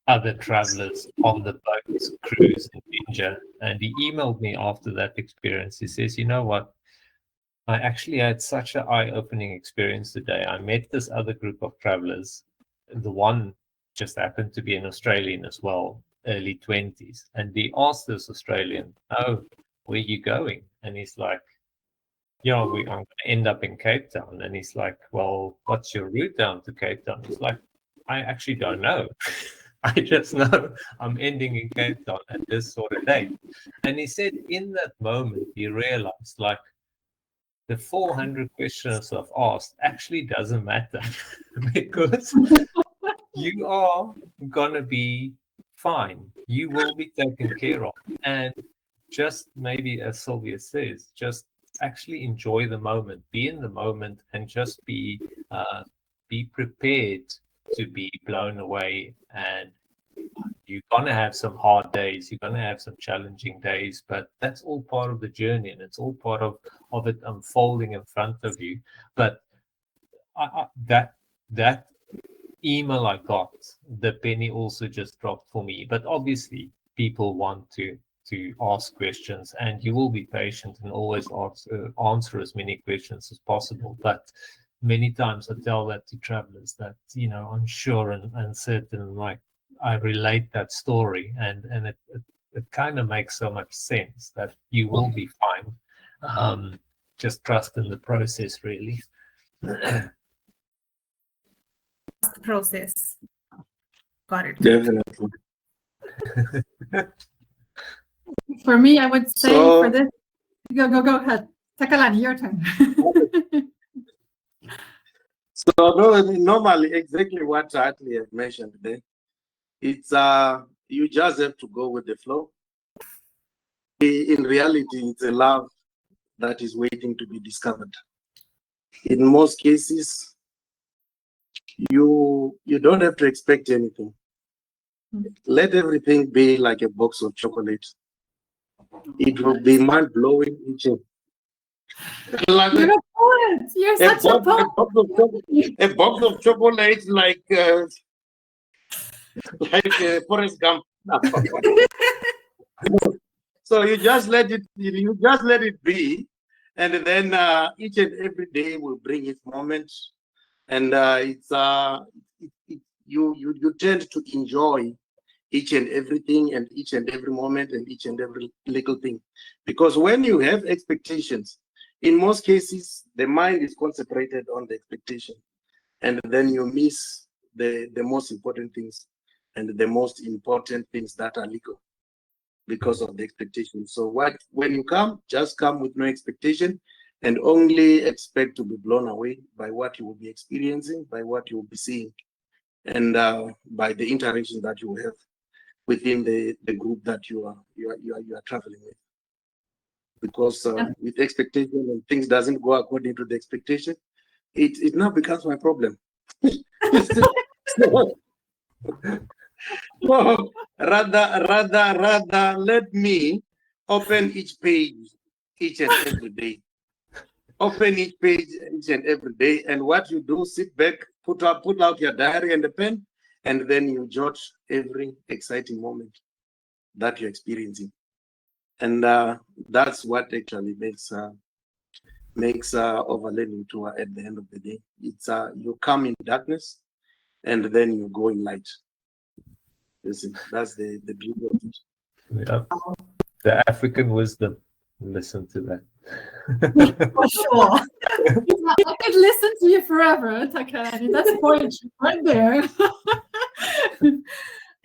other travelers on the boat cruise in Ginger, and he emailed me after that experience. He says, you know what, I actually had such an eye-opening experience today. I met this other group of travelers. The one just happened to be an Australian as well, early 20s, and he asked this Australian, oh, where are you going? And he's like, I'm going to end up in Cape Town. And he's like, well, what's your route down to Cape Town? He's like, I actually don't know. I just know I'm ending in Cape Town at this sort of date. And he said in that moment, he realized, like, the 400 questions I've asked actually doesn't matter because you are going to be fine. You will be taken care of. And just maybe, as Silvia says, just actually enjoy the moment, be in the moment, and just be prepared to be blown away. And you're gonna have some hard days, you're gonna have some challenging days, but that's all part of the journey, and it's all part of it unfolding in front of you. But that email I got, the penny also just dropped for me. But obviously people want to ask questions, and you will be patient and always answer as many questions as possible. But many times I tell that to travelers that, unsure and uncertain, like, I relate that story, and it kind of makes so much sense that you will be fine. Just trust in the process, really. The process. Got it. Definitely. For me, I would say for this, go ahead. Takalani, your turn. So no, normally exactly what Huntley had mentioned today. It's you just have to go with the flow. in reality, it's a love that is waiting to be discovered. In most cases, you don't have to expect anything. Let everything be like a box of chocolate. It will be mind-blowing each and like You're a poet. You're such a poet. a box of chocolate like Forrest Gump. So you just let it be, and then each and every day will bring its moment, and you tend to enjoy each and everything and each and every moment and each and every little thing, because when you have expectations, in most cases the mind is concentrated on the expectation, and then you miss the most important things and the most important things that are legal because of the expectation. So when you come, just come with no expectation and only expect to be blown away by what you will be experiencing, by what you will be seeing, and by the interaction that you will have within the group that you are traveling with. Because with expectation and things doesn't go according to the expectation, it now becomes my problem. So, rather let me open each page each and every day. Open each page each and every day, and what you do, sit back, put out your diary and a pen, and then you jot every exciting moment that you're experiencing, and that's what actually makes overlanding tour at the end of the day. It's you come in darkness, and then you go in light. You see, that's the beauty of it. Yeah. The African wisdom. Listen to that. For sure. I could listen to you forever, Takalani. That's poetry right there.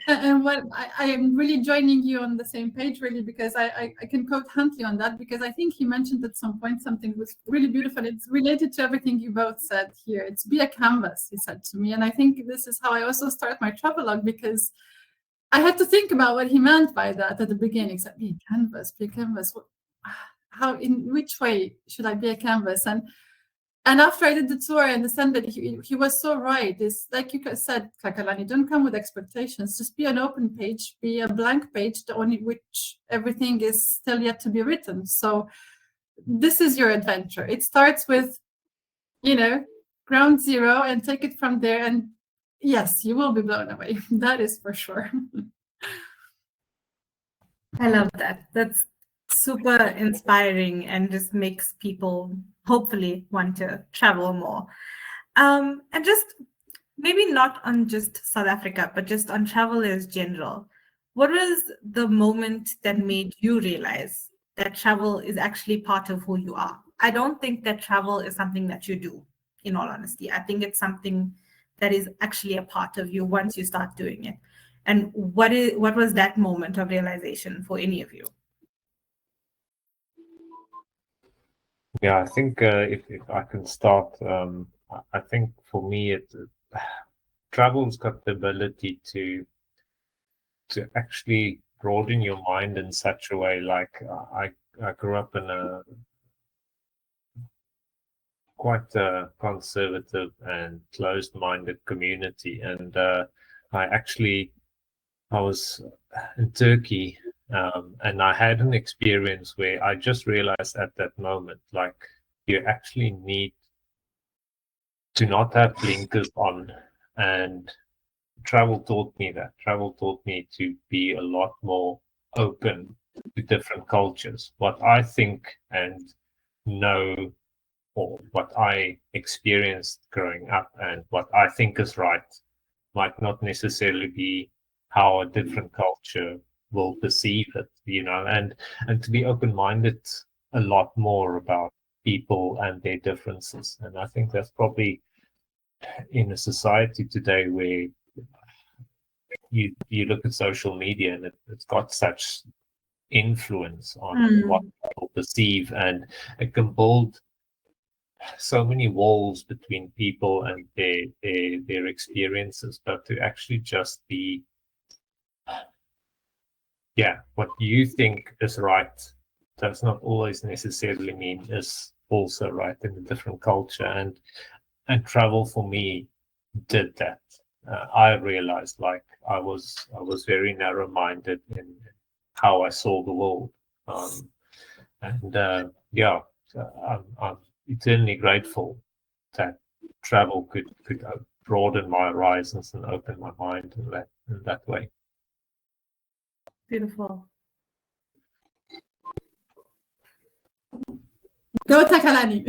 And what I am really joining you on the same page, really, because I can quote Huntley on that, because I think he mentioned at some point something was really beautiful. It's related to everything you both said here. It's be a canvas, he said to me. And I think this is how I also start my travelogue, because I had to think about what he meant by that at the beginning. He said, be a canvas, be a canvas. How, in which way should I be a canvas? And after I did the tour, I understand that he was so right. It's like you said, Takalani, don't come with expectations. Just be an open page, be a blank page, on which everything is still yet to be written. So this is your adventure. It starts with, ground zero, and take it from there. And yes, you will be blown away. That is for sure. I love that. That's super inspiring and just makes people hopefully want to travel more. And just maybe not on just South Africa, but just on travel as general. What was the moment that made you realize that travel is actually part of who you are? I don't think that travel is something that you do, in all honesty. I think it's something that is actually a part of you once you start doing it. And what was that moment of realization for any of you? Yeah, I think if I can start, I think for me, travel's got the ability to actually broaden your mind in such a way. Like I grew up in a quite a conservative and closed-minded community, and I was in Turkey, and I had an experience where I just realized at that moment, like, you actually need to not have blinkers on. And travel taught me that. Travel taught me to be a lot more open to different cultures. What I think and know, or what I experienced growing up and what I think is right, might not necessarily be how a different culture will perceive it, and to be open-minded a lot more about people and their differences. And I think that's probably, in a society today where you look at social media and it's got such influence on what people perceive, and it can build so many walls between people and their experiences. But to actually just be what you think is right does not always necessarily mean is also right in a different culture. And travel for me did that. I realized like I was very narrow-minded in how I saw the world. So I'm eternally grateful that travel could broaden my horizons and open my mind in that way. Beautiful. Go Takalani.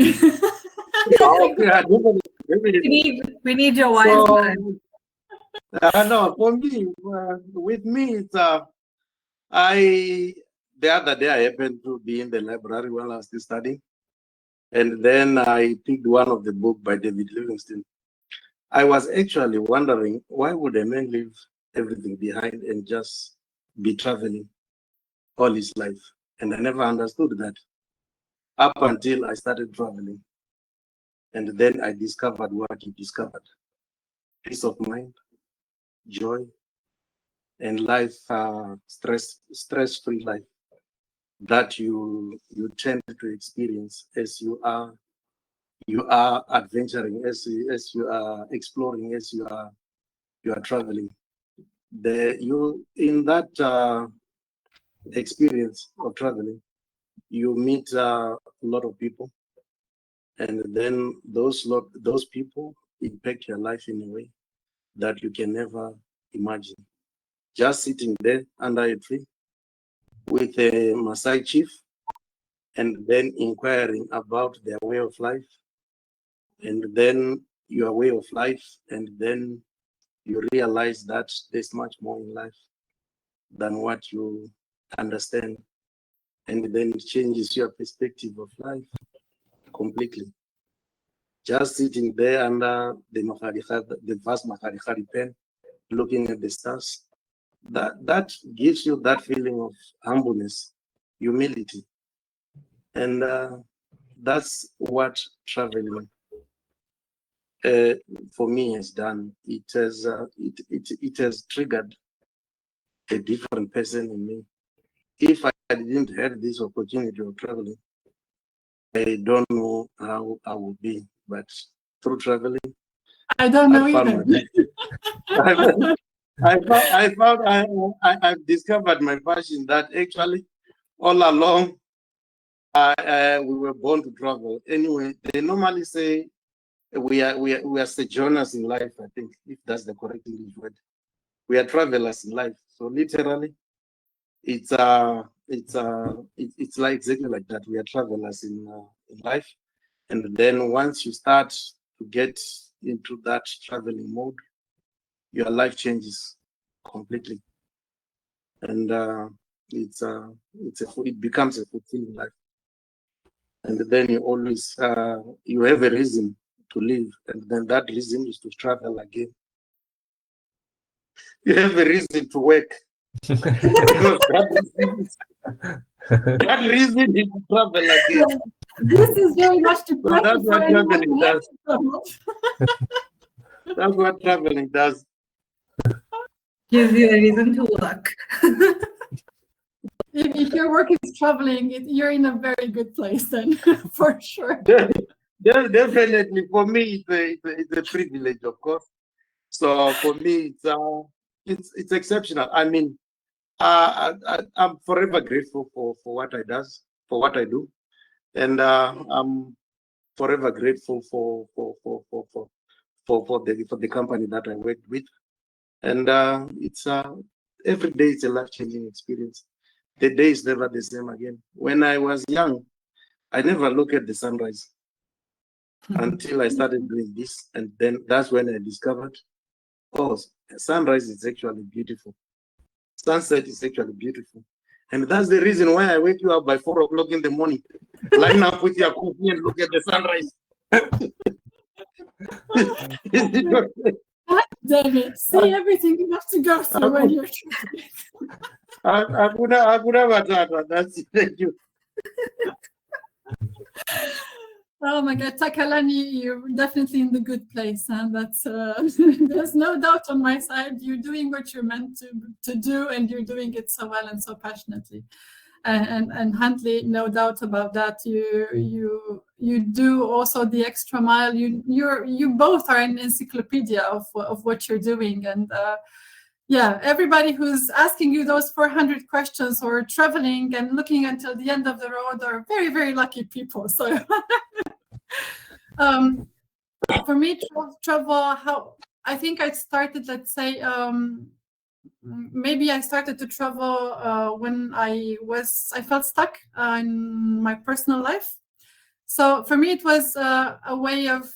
We need your wise man. No, for me, with me, it's the other day I happened to be in the library while I was still studying, and then I picked one of the book by David Livingstone. I was actually wondering, why would a man leave everything behind and just be traveling all his life? And I never understood that up until I started traveling. And then I discovered what he discovered: peace of mind, joy, and life, stress-free life that you tend to experience as you are adventuring, as you are exploring, as you are traveling. In that experience of traveling, you meet a lot of people, and then those people impact your life in a way that you can never imagine. Just sitting there under a tree with a Maasai chief, and then inquiring about their way of life, and then your way of life, and then you realize that there's much more in life than what you understand, and then it changes your perspective of life completely. Just sitting there under the vast Makarihari pen, looking at the stars, that gives you that feeling of humbleness, humility, and that's what traveling for me has done. It has triggered a different person in me. If I didn't have this opportunity of traveling, I don't know how I would be. But through traveling, I don't know either. I've discovered my passion that actually all along we were born to travel. Anyway, they normally say we are sojourners in life. I think if that's the correct English word, we are travelers in life. So literally, it's like exactly like that. We are travelers in life, and then once you start to get into that traveling mode, your life changes completely, and it becomes a fulfilling life. And then you always you have a reason to live, and then that reason is to travel again. You have a reason to work. That reason is to travel again. This is very much to So that's what traveling does. That's what traveling does. Gives you a reason to work. If your work is traveling, you're in a very good place then, for sure. Definitely, for me, it's a privilege, of course. So for me, it's exceptional. I mean, I'm forever grateful for what I do, and I'm forever grateful for the company that I work with, and it's every day it's a life-changing experience. The day is never the same again. When I was young, I never looked at the sunrise until I started doing this, and then that's when I discovered, oh, sunrise is actually beautiful. Sunset is actually beautiful. And that's the reason why I wake you up by 4 o'clock in the morning. Line up with your coffee and look at the sunrise. Is it okay? Damn it. See everything you have to go through when you're Hakuna Matata. That's it. Thank you. Oh my God, Takalani, you're definitely in the good place, and that's there's no doubt on my side. You're doing what you're meant to do, and you're doing it so well and so passionately. And Huntley, no doubt about that. You do also the extra mile. You both are an encyclopedia of what you're doing, and yeah, everybody who's asking you those 400 questions or traveling and looking until the end of the road are very, very lucky people. So for me, travel, how I think I started, let's say, maybe I started to travel when I felt stuck in my personal life. So for me, it was a way of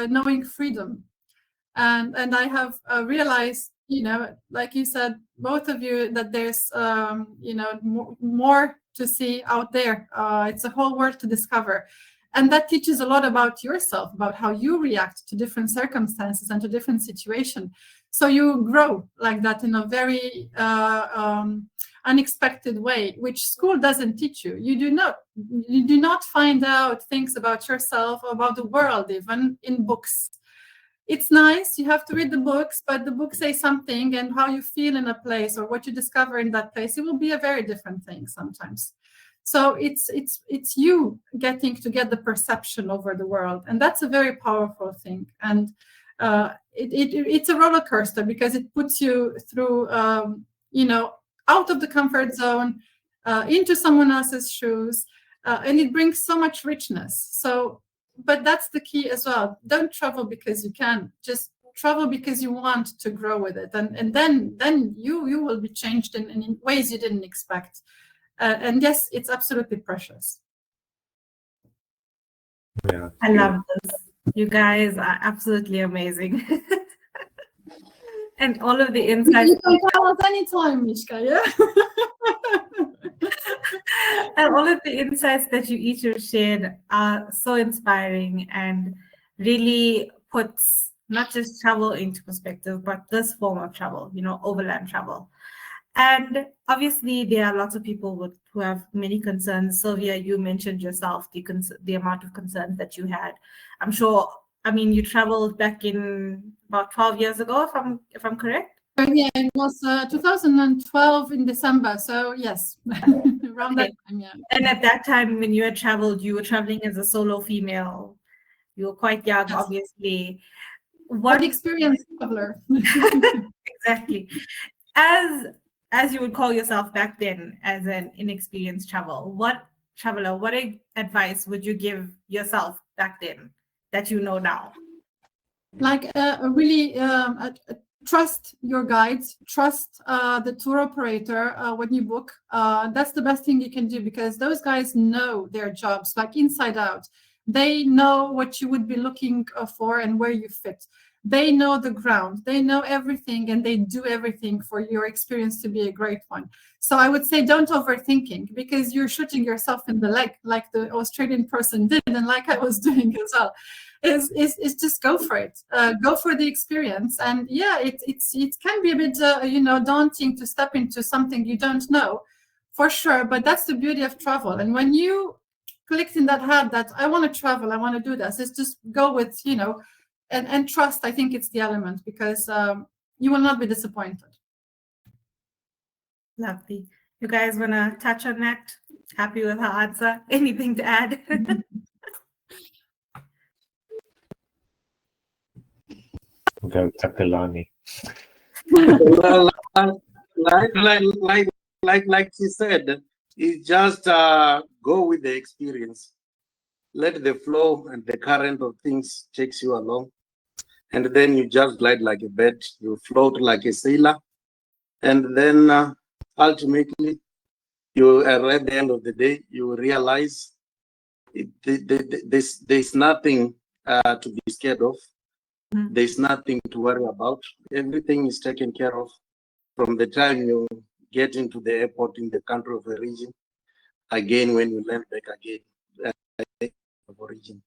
knowing freedom. And I have realized, like you said, both of you, that there's more to see out there. It's a whole world to discover, and that teaches a lot about yourself, about how you react to different circumstances and to different situations. So you grow like that in a very unexpected way, which school doesn't teach you. You do not find out things about yourself, about the world, even in books. It's nice, you have to read the books, but the books say something, and how you feel in a place or what you discover in that place, it will be a very different thing sometimes. So it's you getting to get the perception over the world, and that's a very powerful thing. And it's a roller coaster, because it puts you through out of the comfort zone, into someone else's shoes, and it brings so much richness. So, but that's the key as well. Don't travel because you can. Just travel because you want to grow with it, and then you will be changed in ways you didn't expect. And yes, it's absolutely precious. Yeah, I love this. You guys are absolutely amazing. And all of the insights. You can tell us anytime, Mishka, yeah? And all of the insights that you each have shared are so inspiring and really puts not just travel into perspective, but this form of travel, overland travel. And obviously, there are lots of people who have many concerns. Silvia, you mentioned yourself the amount of concerns that you had. I'm sure. I mean, you traveled back in about 12 years ago, if I'm correct. Yeah, it was 2012 in December. So yes, around that time, yeah. And at that time, when you had traveled, you were traveling as a solo female. You were quite young, Yes. obviously. What experienced traveler? Exactly. As you would call yourself back then, as an inexperienced traveler, what advice would you give yourself back then that you know now? Like really trust your guides, trust the tour operator when you book. That's the best thing you can do, because those guys know their jobs like inside out. They know what you would be looking for and where you fit. They know the ground, they know everything, and they do everything for your experience to be a great one. So I would say don't overthinking, because you're shooting yourself in the leg, like the Australian person did, and like I was doing as well. Is just go for it, go for the experience. And yeah, it can be a bit daunting to step into something you don't know, for sure, but that's the beauty of travel. And when you clicked in that head that I want to travel, I want to do this, it's just go with and trust. I think it's the element, because you will not be disappointed. Lovely. You guys want to touch on that? Happy with her answer? Anything to add? Go Takalani. Well, like she said, it's just go with the experience. Let the flow and the current of things takes you along, and then you just glide like a bird. You float like a sailor, and then ultimately, you are at the end of the day, you realize there's nothing to be scared of. There's nothing to worry about. Everything is taken care of from the time you get into the airport in the country of origin. Again, when you land back again, of origin,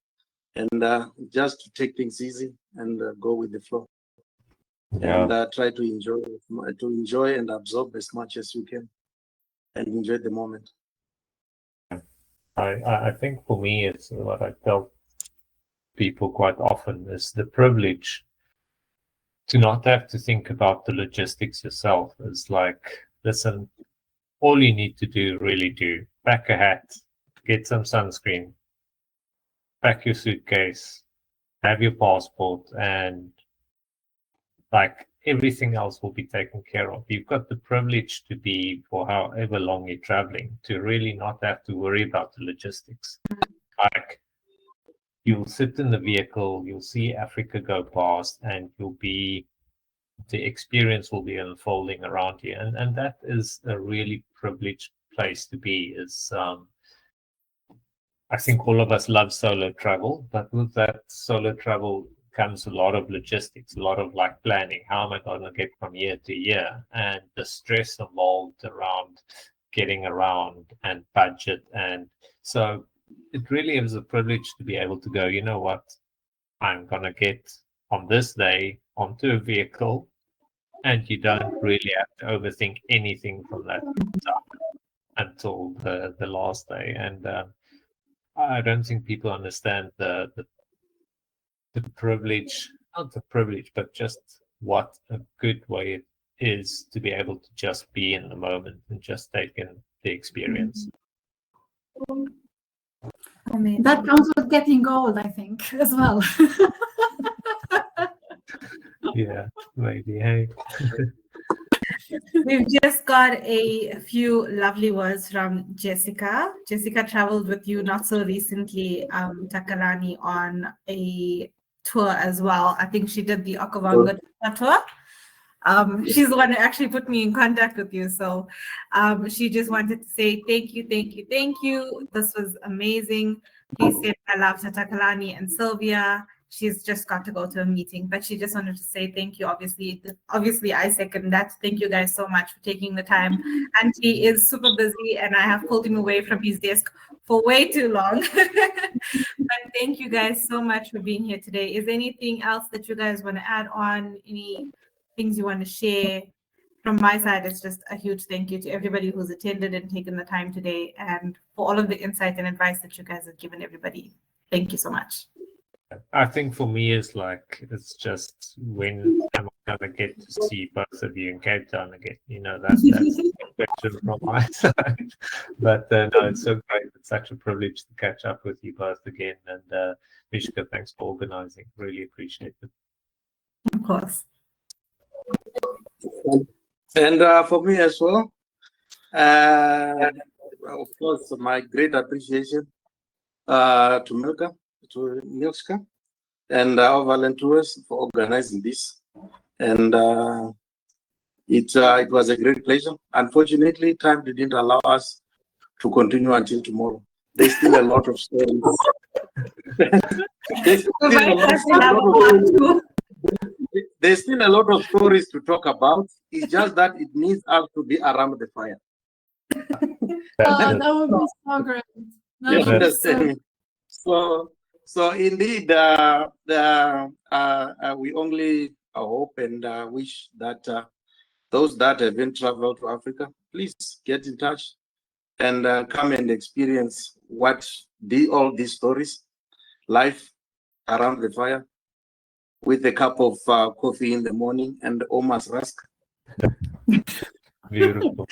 and just to take things easy and go with the flow, and try to enjoy and absorb as much as you can, and enjoy the moment. I think for me, it's what I felt people quite often is the privilege to not have to think about the logistics yourself. It's like, listen, all you need to do, pack a hat, get some sunscreen, pack your suitcase, have your passport, and like everything else will be taken care of. You've got the privilege to be, for however long you're traveling, to really not have to worry about the logistics. Like, you'll sit in the vehicle, you'll see Africa go past, and the experience will be unfolding around you. And that is a really privileged place to be. I think all of us love solo travel, but with that solo travel comes a lot of logistics, a lot of like planning. How am I going to get from year to year? And the stress involved around getting around and budget. And so it really is a privilege to be able to go, you know what, I'm going to get on this day onto a vehicle, and you don't really have to overthink anything from that time until the last day. And I don't think people understand the privilege, not the privilege, but just what a good way it is to be able to just be in the moment and just take in the experience. That comes with getting old, I think, as well. Yeah, maybe. Hey. We've just got a few lovely words from Jessica. Jessica traveled with you not so recently, Takalani, on a tour as well. I think she did the Okavango tour. She's the one who actually put me in contact with you. So she just wanted to say thank you. This was amazing. Please say I love Takalani and Silvia. She's just got to go to a meeting, but she just wanted to say thank you. Obviously, I second that. Thank you guys so much for taking the time. And he is super busy, and I have pulled him away from his desk for way too long. But thank you guys so much for being here today. Is there anything else that you guys want to add on? Any things you want to share? From my side, it's just a huge thank you to everybody who's attended and taken the time today, and for all of the insight and advice that you guys have given everybody. Thank you so much. I think for me, it's just when am I going to get to see both of you in Cape Town again? You know, that's the question from my side. But no, it's so great. It's such a privilege to catch up with you both again. And Mishka, thanks for organizing. Really appreciate it. Of course. And for me as well, of course, my great appreciation to Mishka and Overland Tours for organizing this. And it was a great pleasure. Unfortunately, time didn't allow us to continue until tomorrow. There's still a lot of stories. There's still a lot of stories to talk about. It's just that it needs us to be around the fire. That would be so great. You understand? So indeed, we only hope and wish that those that haven't traveled to Africa, please get in touch and come and experience what all these stories, life around the fire, with a cup of coffee in the morning and Omar's rusk. Beautiful.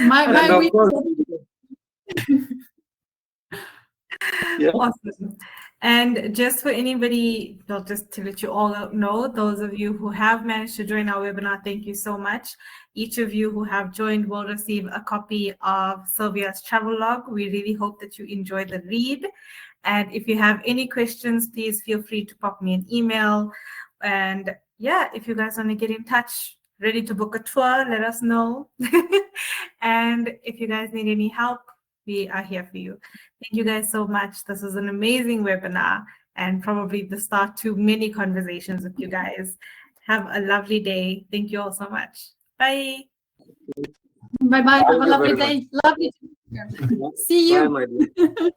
My week. Yeah. Awesome. And just for anybody, just to let you all know, those of you who have managed to join our webinar, thank you so much. Each of you who have joined will receive a copy of Silvia's travelogue. We really hope that you enjoy the read. And if you have any questions, please feel free to pop me an email. And yeah, if you guys want to get in touch, ready to book a tour, let us know. And if you guys need any help, we are here for you. Thank you guys so much. This was an amazing webinar and probably the start to many conversations with you guys. Have a lovely day. Thank you all so much. Bye. Bye-bye. Have a lovely day. Lovely to see you. Bye, my dear.